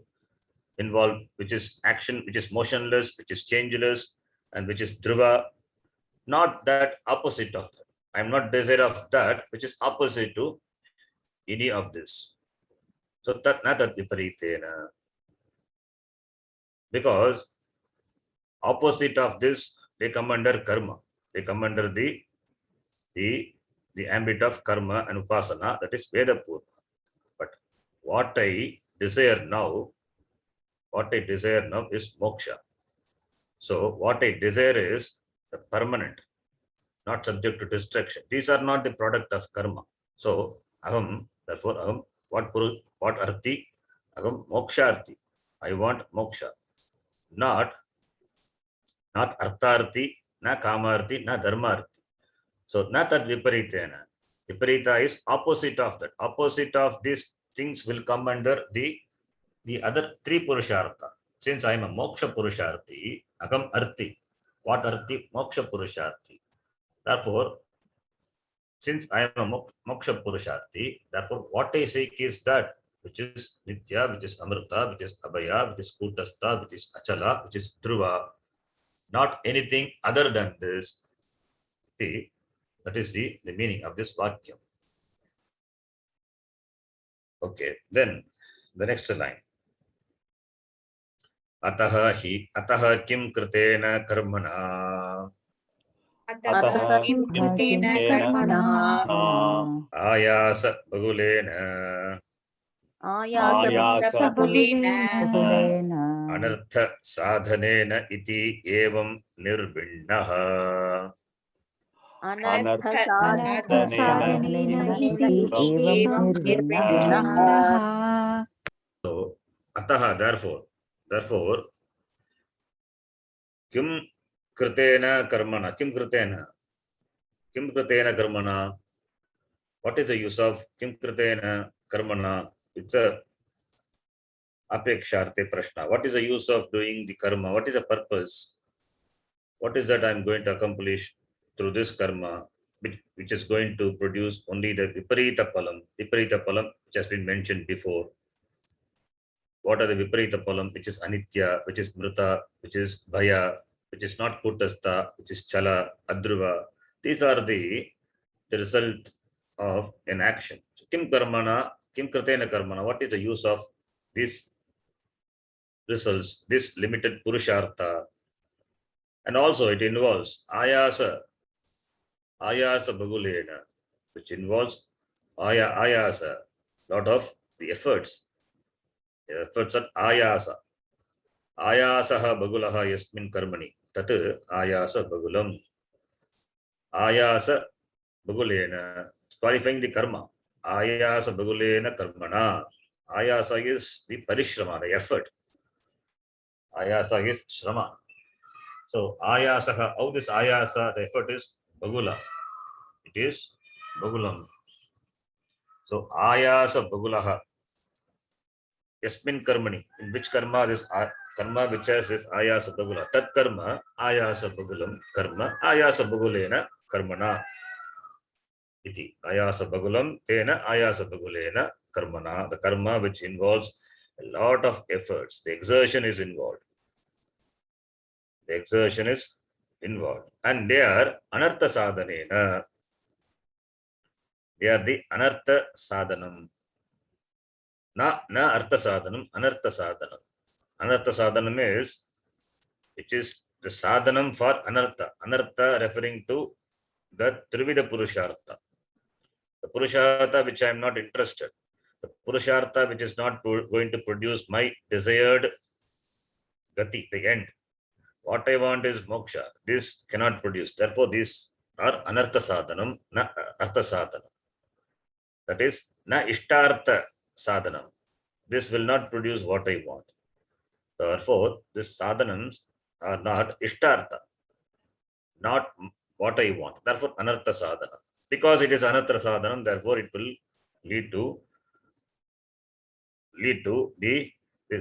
involve, which is action, which is motionless, which is changeless, and which is dhruva, not that opposite of that. I am not desire of that which is opposite to any of this. So tat na tat viparitena. Because opposite of this, they come under karma. They come under the ambit of karma and upasana, that is Vedapurva. But what I desire now is moksha. So what I desire is the permanent, not subject to destruction. These are not the product of karma. So therefore aham, what arthi? Aham moksharthi. I want moksha. Not artharthi, na kamarthi, na dharmarthi. So na tad viparitena. Viparita is opposite of that. Opposite of these things will come under the other three purushartha. Since I am a moksha purusharthi, agam arthi. What arthi? Moksha purusharthi. Therefore, since I am a moksha purusharthi, therefore what I seek is that which is nitya, which is amrita, which is abhaya, which is kutastha, which is achala, which is dhruva. Not anything other than this. That is the meaning of this vakyam. Okay, then the next line. Ataha kim kritena karmana अतः किं कृतेन कर्मणः ayasa bagulena आयासबलेन anartha sadhanena iti evam nirvinnaha. अनर्थसाधनेन इति एवं निर्विण्णः So, ataha, therefore, kim kritena karmana, kim kritena karmana. What is the use of kim kritena karmana? It's a apeksharte prashna. What is the use of doing the karma? What is the purpose? What is that I am going to accomplish? through this karma, which is going to produce only the viparita palam. Viparita palam, which has been mentioned before. What are the viparita palam? Which is anitya, which is mrita, which is bhaya, which is not kutastha, which is chala, adruva. These are the result of an action. So, kim karmana, kim kritena karmana. What is the use of these results, this limited purushartha? And also it involves ayasa bagulena, which involves ayasa, lot of the efforts at ayasa. Ayasaha bagulaha yasmin karmani tat ayasa bagulam. Ayasa bagulena, qualifying the karma. Ayasa bagulena karmana. Ayasa is the parishrama, the effort. Ayasa is shrama. So ayasaha, how this ayasa, the effort is bagula. It is bagulam. So ayasa bagulaha yasmin karmani. In which karma this karma which has this ayasa bagula. Tat karma ayasa bagulam karma ayasa bagulena karmana. Iti ayasa bagulam tena ayasa bagulena karmana. The karma which involves a lot of efforts. The exertion is involved. The exertion is involved. And they are anartha sadhanena. They are the anartha sadhanam. Na artha sadhanam, anartha sadhanam. Anartha sadhanam is, which is the sadhanam for anartha. Anartha referring to the trivida purushartha. The purushartha which I am not interested. The purushartha which is not going to produce my desired gati, the end. What I want is moksha. This cannot produce. Therefore, these are anartha sadhanam, na artha sadhanam. That is, na ishtartha sadhanam. This will not produce what I want. Therefore, these sadhanams are not ishtartha, not what I want. Therefore, anartha sadhanam. Because it is anartha sadhanam, therefore it will lead to the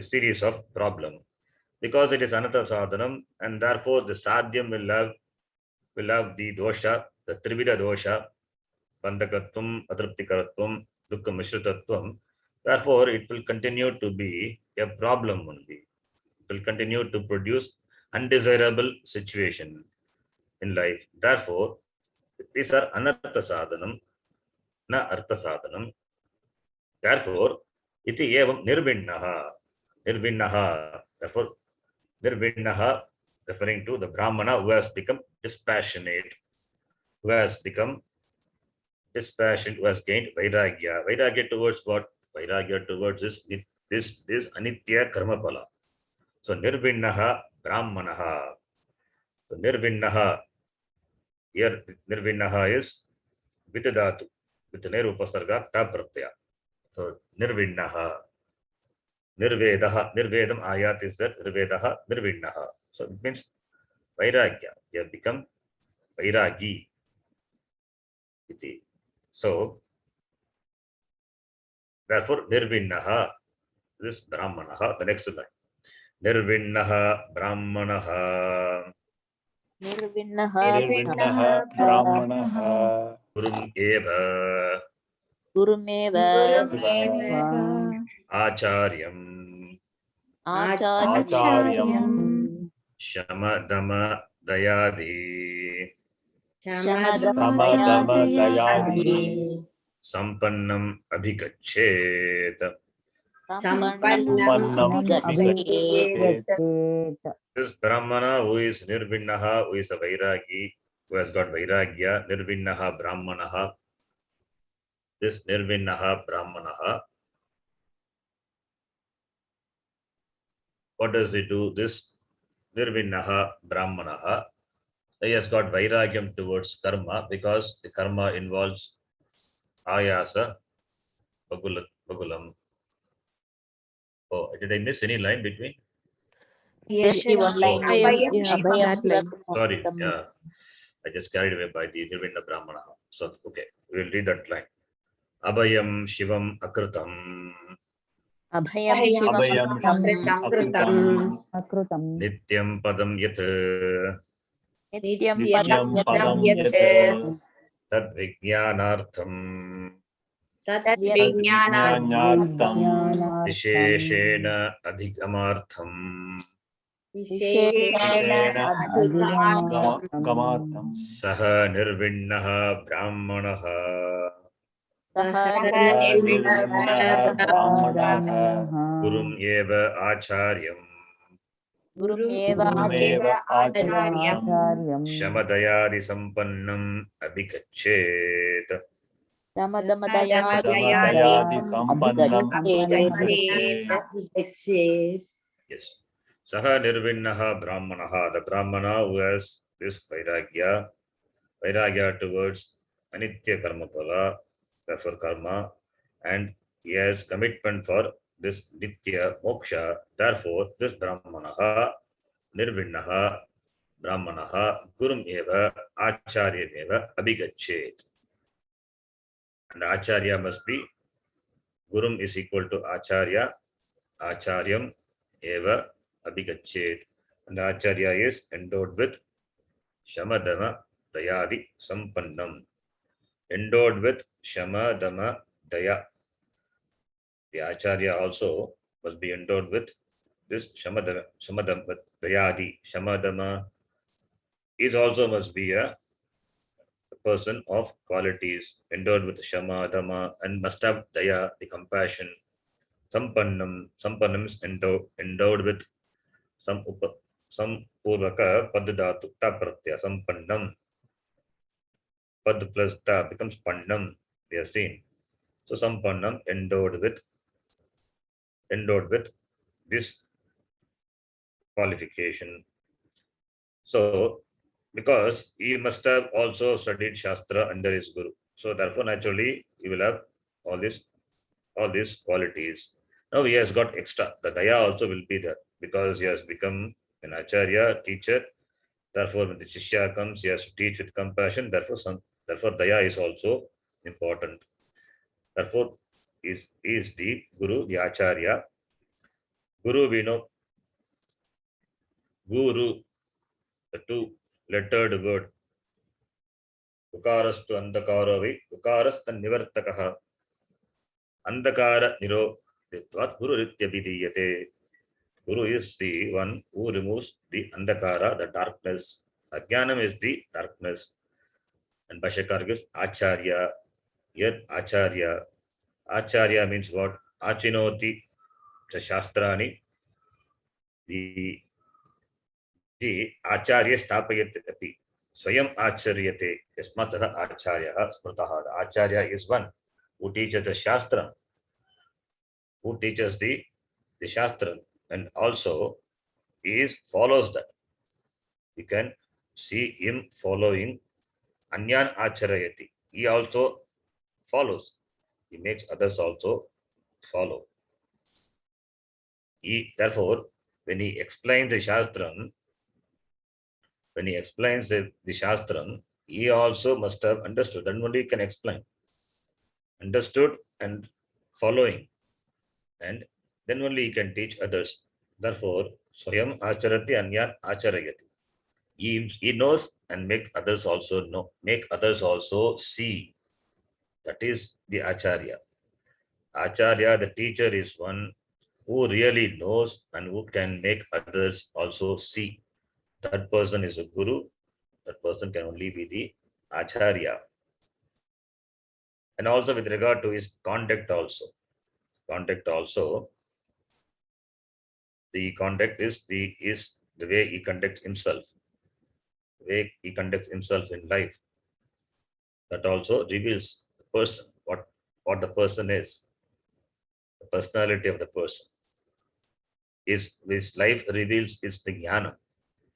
series of problems. Because it is anartha sadhanam, and therefore the sadhyam will have the dosha, the trivida dosha, bandhakatvam, atraptikaratvam, dukkha mishritatvam. Therefore, it will continue to be a problem only. It will continue to produce undesirable situation in life. Therefore, these are anartha sadhanam, na artha sadhanam. Therefore, iti evam nirvinnaha. Therefore, nirvinnaha referring to the brahmana who has become dispassionate, who has gained vairagya. Vairagya towards what? Vairagya towards this anitya karma pala. So nirvinnaha brahmanaha. So nirvinnaha, here nirvinnaha is with dhatu, with nir upasarga ta pratyaya. So nirvinnaha, nirvedam ayat is that nirvedaha, nirvinnaha. So it means vairagya. You have become vairagi. So therefore nirvinnaha, this brahmanaha, the next line. Nirvinnaha brahmanaha. Nirvinnaha brahmanaha Gurum eva gurumeva acharyam acharyam shama dama dayadi shamadama dayadi sampannam abhigachet. sampannam abhigachet. This brahmana who is nirvinnaha, who is a vairagi, who has got vairagya, nirvinnaha brahmanaha. This nirvinnaha brahmanaha, what does he do? This nirvinnaha brahmanaha, he has got vairagyam towards karma, because the karma involves ayasa bagulam. Oh, did I miss any line between? Yes, one line. Sorry, yeah, I just carried away by the nirvinna brahmana. So okay, we'll read that line. Abhayam shivam akritam. Abhayam akritam Nityam padam yat. नित्यं नित्यं पदं पदं यत् यत् तद् विज्ञानार्थं ज्ञानार्थं विशेषेण अधिगमार्थं विशेषेण गमार्थं सः निर्विण्णः ब्राह्मणः सः निर्विण्णः ब्राह्मणः गुरुम् एव आचार्यम् गुरुमेव गुरुमेव आचार्यं शमदयादिसम्पन्नम् अभिगच्छेत् समदयादिसम्पन्नम् अभिगच्छेत्. Yes. Saha nirvinnaha brahmanaha, the brahmana who has this vairagya towards anitya karma pala, therefore karma, and he has commitment for this nitya moksha, therefore this brahmanaha, nirvinnaha, brahmanaha, gurum eva, acharya eva, abhigachet. And acharya must be, gurum is equal to acharya, acharyam eva, abhigachet. And the acharya is endowed with shama dama dayadi sampannam. Endowed with shama dama daya. The acharya also must be endowed with this shama dama dayadi. Shama dama is also must be a person of qualities endowed with shama dama and must have daya, the compassion. Sampannam is endowed with some purvaka pad dhatu ta pratyaya sampannam. Pad plus ta becomes pandam. We have seen. So sampannam endowed with this qualification. So because he must have also studied Shastra under his Guru. So therefore naturally he will have all these qualities. Now he has got extra. The daya also will be there because he has become an acharya, teacher. Therefore, when the shishya comes, he has to teach with compassion. Therefore, daya is also important. Therefore, is the guru, the acharya. Guru, we know. Guru, the two-lettered word. Ukarastu andakaravi, ukarastu nivartakaha. Andakara niro. Guru rityabhidiyate. Guru is the one who removes the andakara, the darkness. Ajnanam is the darkness. And Bhashyakar gives acharya. Here acharya. Acharya means what? Achinoti shastrani. The acharya stapayate api. Swayam acharyate. Yasmatah acharya smrtaha. The acharya is one who teaches the shastra, who teaches the shastra, and also follows that. You can see him following Anyan acharayati. He also follows. He makes others also follow. Therefore, when he explains the Shastram, he also must have understood. Then only he can explain. Understood and following. And then only he can teach others. Therefore, Swayam Acharati Anyan Acharayati. He knows and make others also know, make others also see. That is the Acharya. Acharya, the teacher, is one who really knows and who can make others also see. That person is a guru. That person can only be the acharya. And also with regard to his conduct also. The conduct is the way he conducts himself. The way he conducts himself in life. That also reveals the person, what the person is. The personality of the person. His life reveals is the jnana.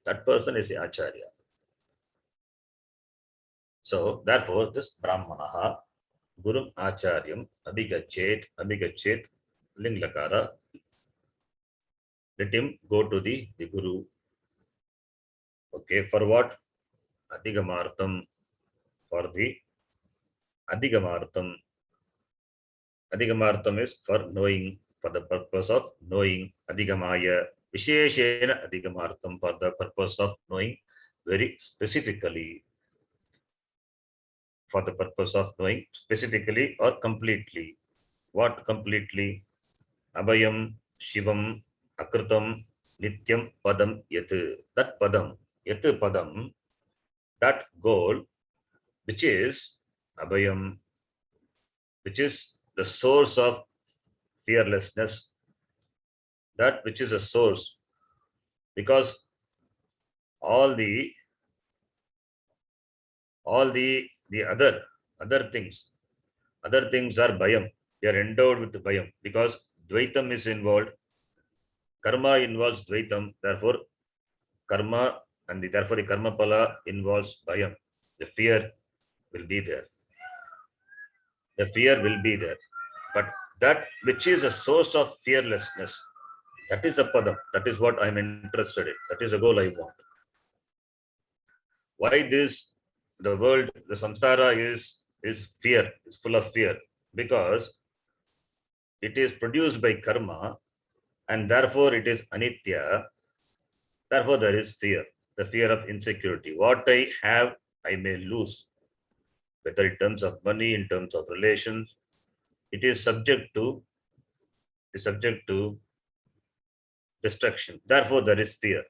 That person is the acharya. So therefore, this brahmanaha, gurum acharyam, abhigachet, linglakara, let him go to the guru. Okay, for what? Adhigamartham, for the adhigamartham. Adhigamartham is for knowing, for the purpose of knowing. Adhigamaya, visheshena adhigamartham, for the purpose of knowing very specifically for the purpose of knowing specifically or completely. What completely? Abhayam, Shivam, Akritam, Nityam, Padam, Yat. That Padam, Yat Padam, that goal, which is Abhayam, which is the source of fearlessness, that which is a source, because all the other things are bayam. They are endowed with bayam because dvaitam is involved. Karma involves dvaitam. Therefore, karma and therefore the karma pala involves bayam. The fear will be there. The fear will be there. But that which is a source of fearlessness, that is a padam. That is what I'm interested in. That is a goal I want. Why this? The world, the samsara is fear. It's full of fear because it is produced by karma and therefore it is anitya. Therefore there is fear, the fear of insecurity. What I have, I may lose, whether in terms of money, in terms of relations. It is subject to destruction. Therefore there is fear.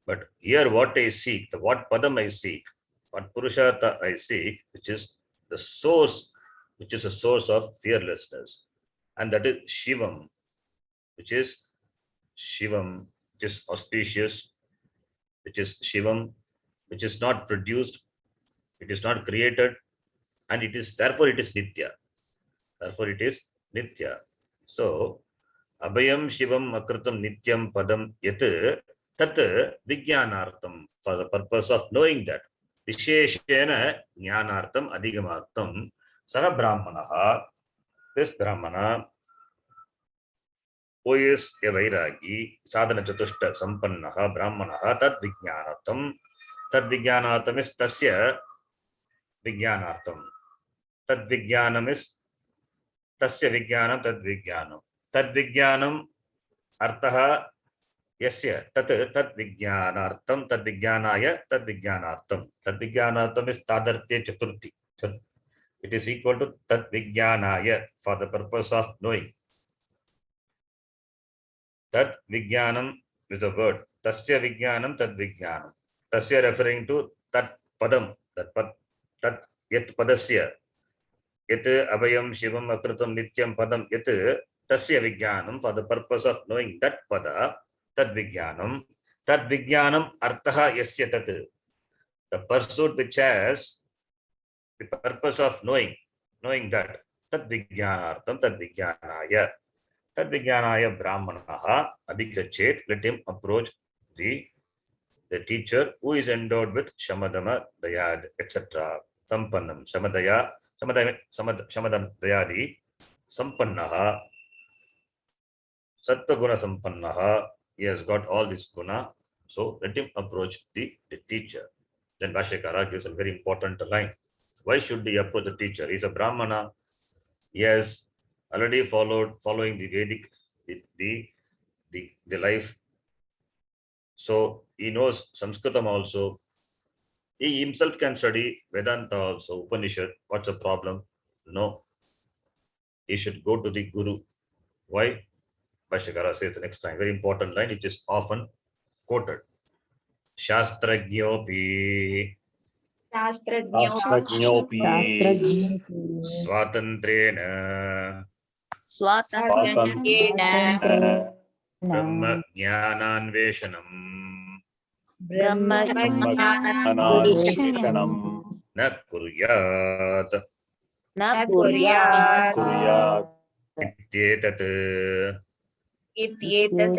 But here what I seek, the what padam I seek, what purushartha I seek, which is the source, which is a source of fearlessness, and that is Shivam, which is auspicious, which is Shivam, which is not produced, it is not created, and it is therefore it is Nitya. Therefore it is Nitya. So Abhayam Shivam Akritam Nityam Padam Yat Tat Vijnanartham, for the purpose of knowing that. Visheshena Jnanartham Adhigamartham Saha Brahmanaha, this Brahmana, who is a Vairagi, Sadhana Chatushta Sampannaha Brahmanaha Tad Vijnanatham. Tad Vijnanatham is Tasya Vijnanartham. Tad Vijnanam is Tasya Vijnanam Tad Vijnanam. Tad Vijnanam Arthaha Yasya Tat Tad Vijnanartham Tad Vijnanaya Tad Vijnanartham. Tad Vijnanartham is Tadartya Chaturthi. It is equal to Tad Vijnanaya, for the purpose of knowing. Tat Vijnanam is the word. Tasya Vijnanam Tad Vijnanam. Tasya referring to Tat Padam. Tat Yat Padasya. Yat Abhayam Shivam Akritam Nityam Padam Yat Tasya Vijnanam, for the purpose of knowing that Pada, Tad Vijnanam. Tad Vijnanam Arthaha Yasya Tat. The pursuit which has the purpose of knowing that. Tad Vijnanartham Tad Vijnanaya. Tad Vijnanaya Brahmanaha Abhigachet. Let him approach the teacher who is endowed with Shamadama, Dayad, etc. Sampannam, Shamadaya, Shamadam Dayadi, Sampannaha, Sattva Guna Sampannaha. He has got all this guna. So let him approach the teacher. Then Bhashyakara gives a very important line. Why should he approach the teacher? He is a Brahmana. He has already following the Vedic, the life. So he knows Sanskritam also. He himself can study Vedanta also, Upanishad. What's the problem? No. He should go to the Guru. Why? Bhashyakara says the next time. Very important line, which is often quoted. Shastrajñopi Shastrajñopi Swatantrena Swatantrena Brahma Jnananveshanam Brahmajnananveshanam Na Kuryat na kuryat Kuryat Ityetat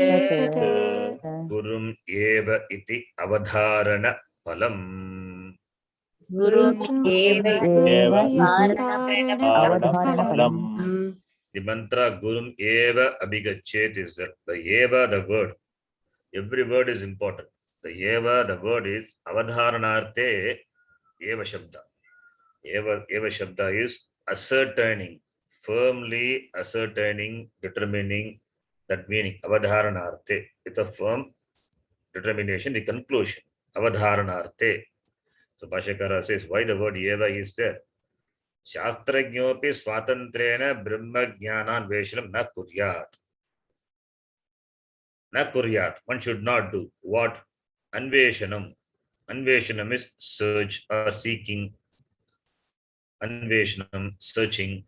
Gurum Eva Iti Avadharana Palam. gurum eva Avadharana The mantra Gurum Eva Abhigachet is the Eva, the word. Every word is important. The Eva, the word is Avadharanarte Eva Shabda. Eva Shabda is ascertaining, firmly ascertaining, determining that meaning. Avadharanarte. It's a firm determination, the conclusion. avadharanarthe. So Bhashyakara says, why the word eva is there? Shastrajñopi swatantrena brahma jnanan veshanam na kuryat. Na kuryat. One should not do. What? Anveshanam. Anveshanam is search or seeking. Anveshanam, searching.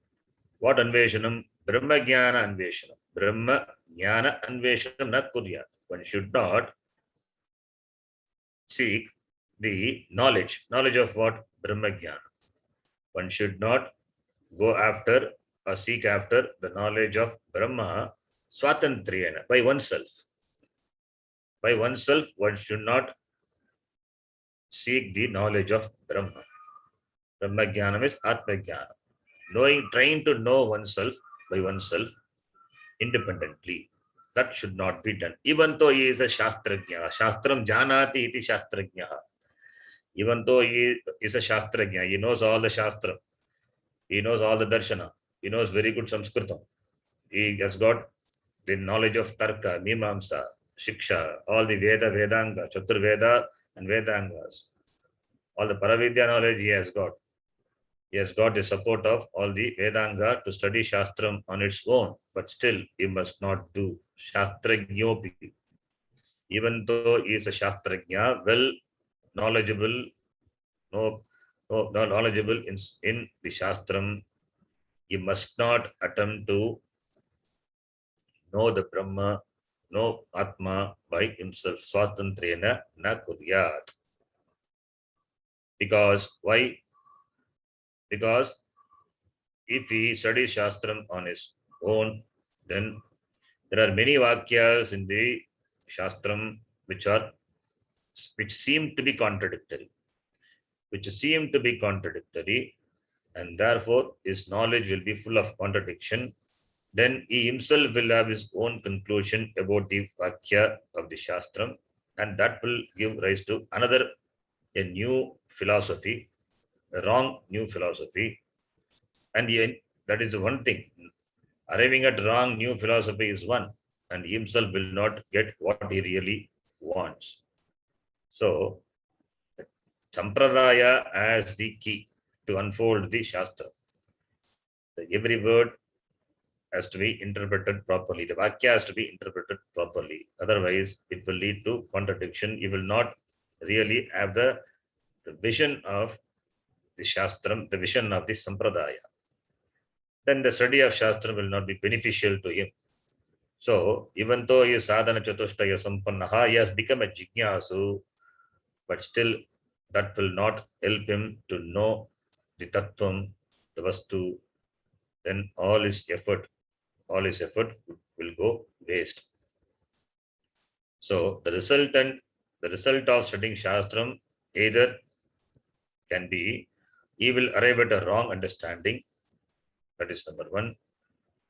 What anveshanam? Brahma jnana anveshanam. Brahma jnana anveshanam na kuryat. One should not seek the knowledge. Knowledge of what? Brahma jnana. One should not go after or seek after the knowledge of Brahma swatantriyana, by oneself. By oneself, one should not seek the knowledge of Brahma. Brahma jnanam is Atma jnana. Knowing, trying to know oneself by oneself independently. That should not be done. Even though he is a Shastrajna, Shastram janati iti Shastrajna. Even though he is a Shastrajna, he knows all the Shastra, he knows all the Darshana, he knows very good Sanskritam, he has got the knowledge of Tarka, Mimamsa, Shiksha, all the Veda, Vedanga, Chaturveda and Vedangas, all the Paravidya knowledge he has got. He has got the support of all the Vedanga to study Shastram on its own, but still he must not do Shastrajñopi. Even though he is a Shastrajna, well knowledgeable, knowledgeable in the Shastram, he must not attempt to know the Brahma, know Atma by himself. Swatantrena na kuryat. Because why? Because if he studies Shastram on his own, then there are many vakyas in the Shastram which seem to be contradictory. And therefore his knowledge will be full of contradiction. Then he himself will have his own conclusion about the Vakya of the Shastram, and that will give rise to a new philosophy, a wrong new philosophy. And that is one thing. Arriving at wrong new philosophy is one, and he himself will not get what he really wants. So, Sampradaya as the key to unfold the Shastra. So every word has to be interpreted properly. The Vakya has to be interpreted properly. Otherwise, it will lead to contradiction. You will not really have the vision of the Shastram, the vision of the Sampradaya. Then the study of Shastram will not be beneficial to him. So, even though he is Sadhana Chatushtaya Sampannaha, he has become a Jignasu, but still that will not help him to know the Tattvam, the Vastu. Then all his effort will go waste. So the result of studying Shastram either can be he will arrive at a wrong understanding. That is number one.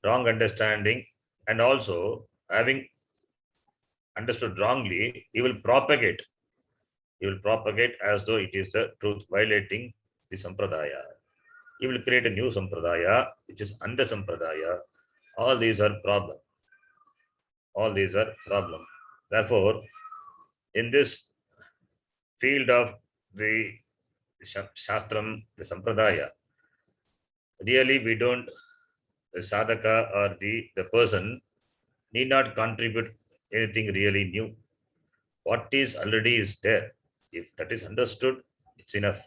Wrong understanding, and also having understood wrongly, he will propagate. He will propagate as though it is the truth, violating the Sampradaya. He will create a new Sampradaya, which is Anda Sampradaya. All these are problem. Therefore, in this field of the Shastram, the Sampradaya, really the sadhaka or the person need not contribute anything really new. What is already is there. If that is understood, it's enough.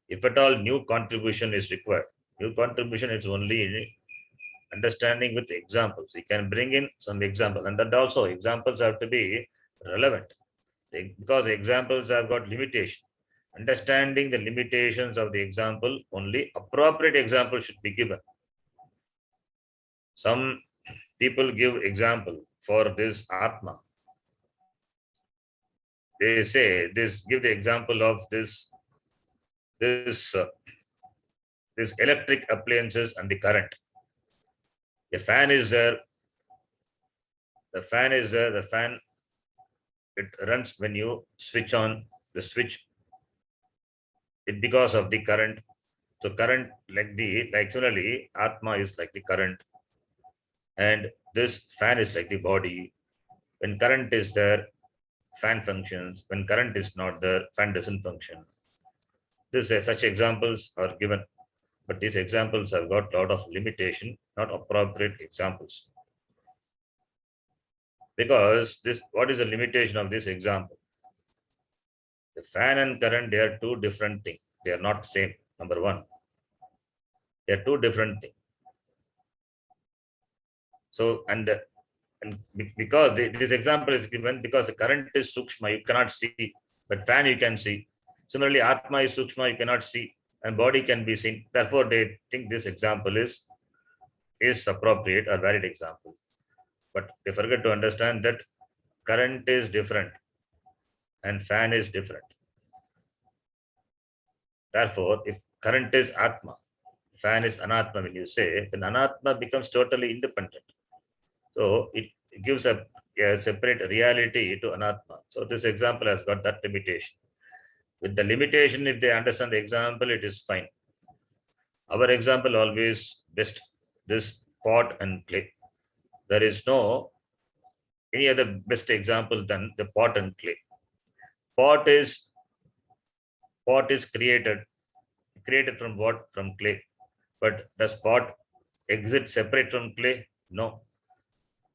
If at all new contribution is required, new contribution is only understanding with examples. You can bring in some example, and that also examples have to be relevant, because examples have got limitation. Understanding the limitations of the example, only appropriate example should be given. Some people give example for this Atma. They say give the example of this electric appliances and the current. A fan is there. The fan, it runs when you switch on the switch. It because of the current. So current, similarly, Atma is like the current, and this fan is like the body. When current is there, fan functions. When current is not there, fan doesn't function. Such examples are given, but these examples have got a lot of limitation, not appropriate examples. Because what is the limitation of this example? The fan and current, they are two different things. They are not same. Number one, they are two different things. So, because this example is given because the current is sukshma, you cannot see, but fan you can see. Similarly, atma is sukshma, you cannot see, and body can be seen. Therefore, they think this example is appropriate or valid example. But they forget to understand that current is different and fan is different. Therefore, if current is atma, fan is anatma, when you say, then anatma becomes totally independent. So it gives a separate reality to anatma. So this example has got that limitation. With the limitation, if they understand the example, it is fine. Our example always best, this pot and clay. There is no any other best example than the pot and clay. Pot is created from what? From clay. But does pot exist separate from clay? No.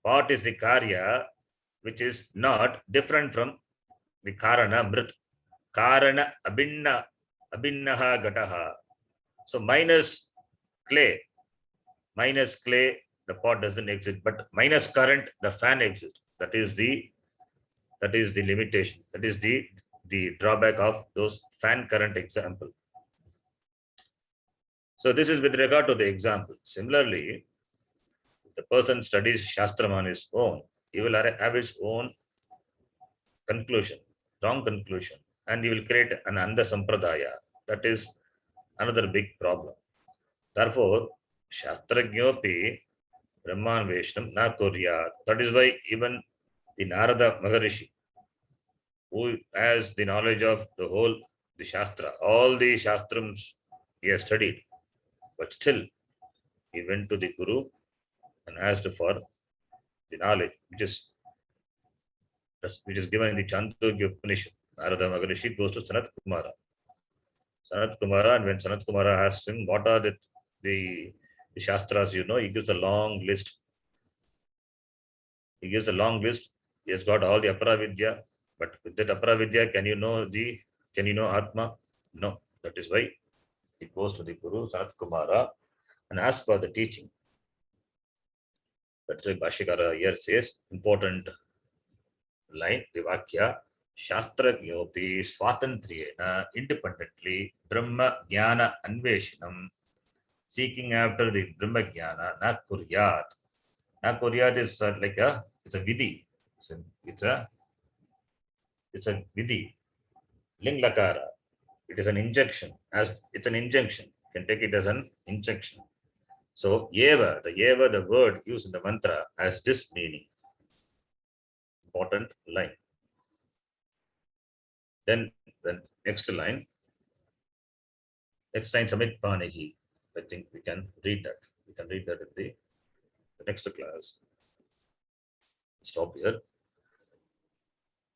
Pot is the karya which is not different from the karana mrit. Karana abhinnaha gataha. So minus clay, the pot doesn't exist, but minus current, the fan exists. That is the limitation. That is the drawback of those fan current example. So this is with regard to the example. Similarly, the person studies Shastram on his own, he will have his own conclusion, wrong conclusion, and he will create an Andha Sampradaya. That is another big problem. Therefore, Shastrajnopi Brahman Vaishnam na kuryat. That is why even the Narada Maharishi, who has the knowledge of the Shastra, all the Shastrams he has studied, but still he went to the Guru and asked for the knowledge which is given in the Chandogya Upanishad. Narada Maharishi goes to Sanat Kumara. And when Sanat Kumara asks him, what are the Shastras, he gives a long list. He has got all the Aparavidya, but with that Aparavidya, can you know Atma? No. That is why he goes to the Guru, Sanat Kumara, and asks for the teaching. That's why Bhashyakara here says, important line, the Vakya, Shastrajnopi Swatantriyena, independently, Brahma Jnana Anveshanam, seeking after the Brahma Jnana, na kuryat. Na kuryat is like it's a vidhi. It's a vidhi. Ling lakara. It is an injection. It's an injunction. You can take it as an injection. So the word used in the mantra has this meaning. Important line. Then next line, Samit Panihi. I think we can read that. We can read that in the next class. Stop here.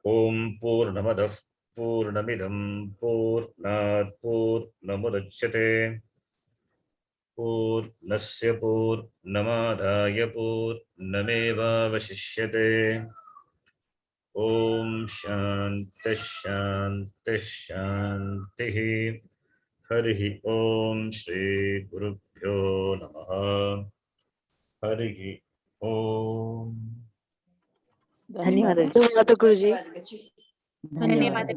Om Purnamadav Purnamidam Purnat Purnamudachyate Purnasya Purnamadaya Purnameva Vashishyate. Om Shanti Shanti Shanti. Harihi Om Shri Gurubhyo Namaha. Harihi Om. ಧನ್ಯವಾದ ಧನ್ಯವಾದ ಗುರುಜಿ. ಧನ್ಯವಾದ.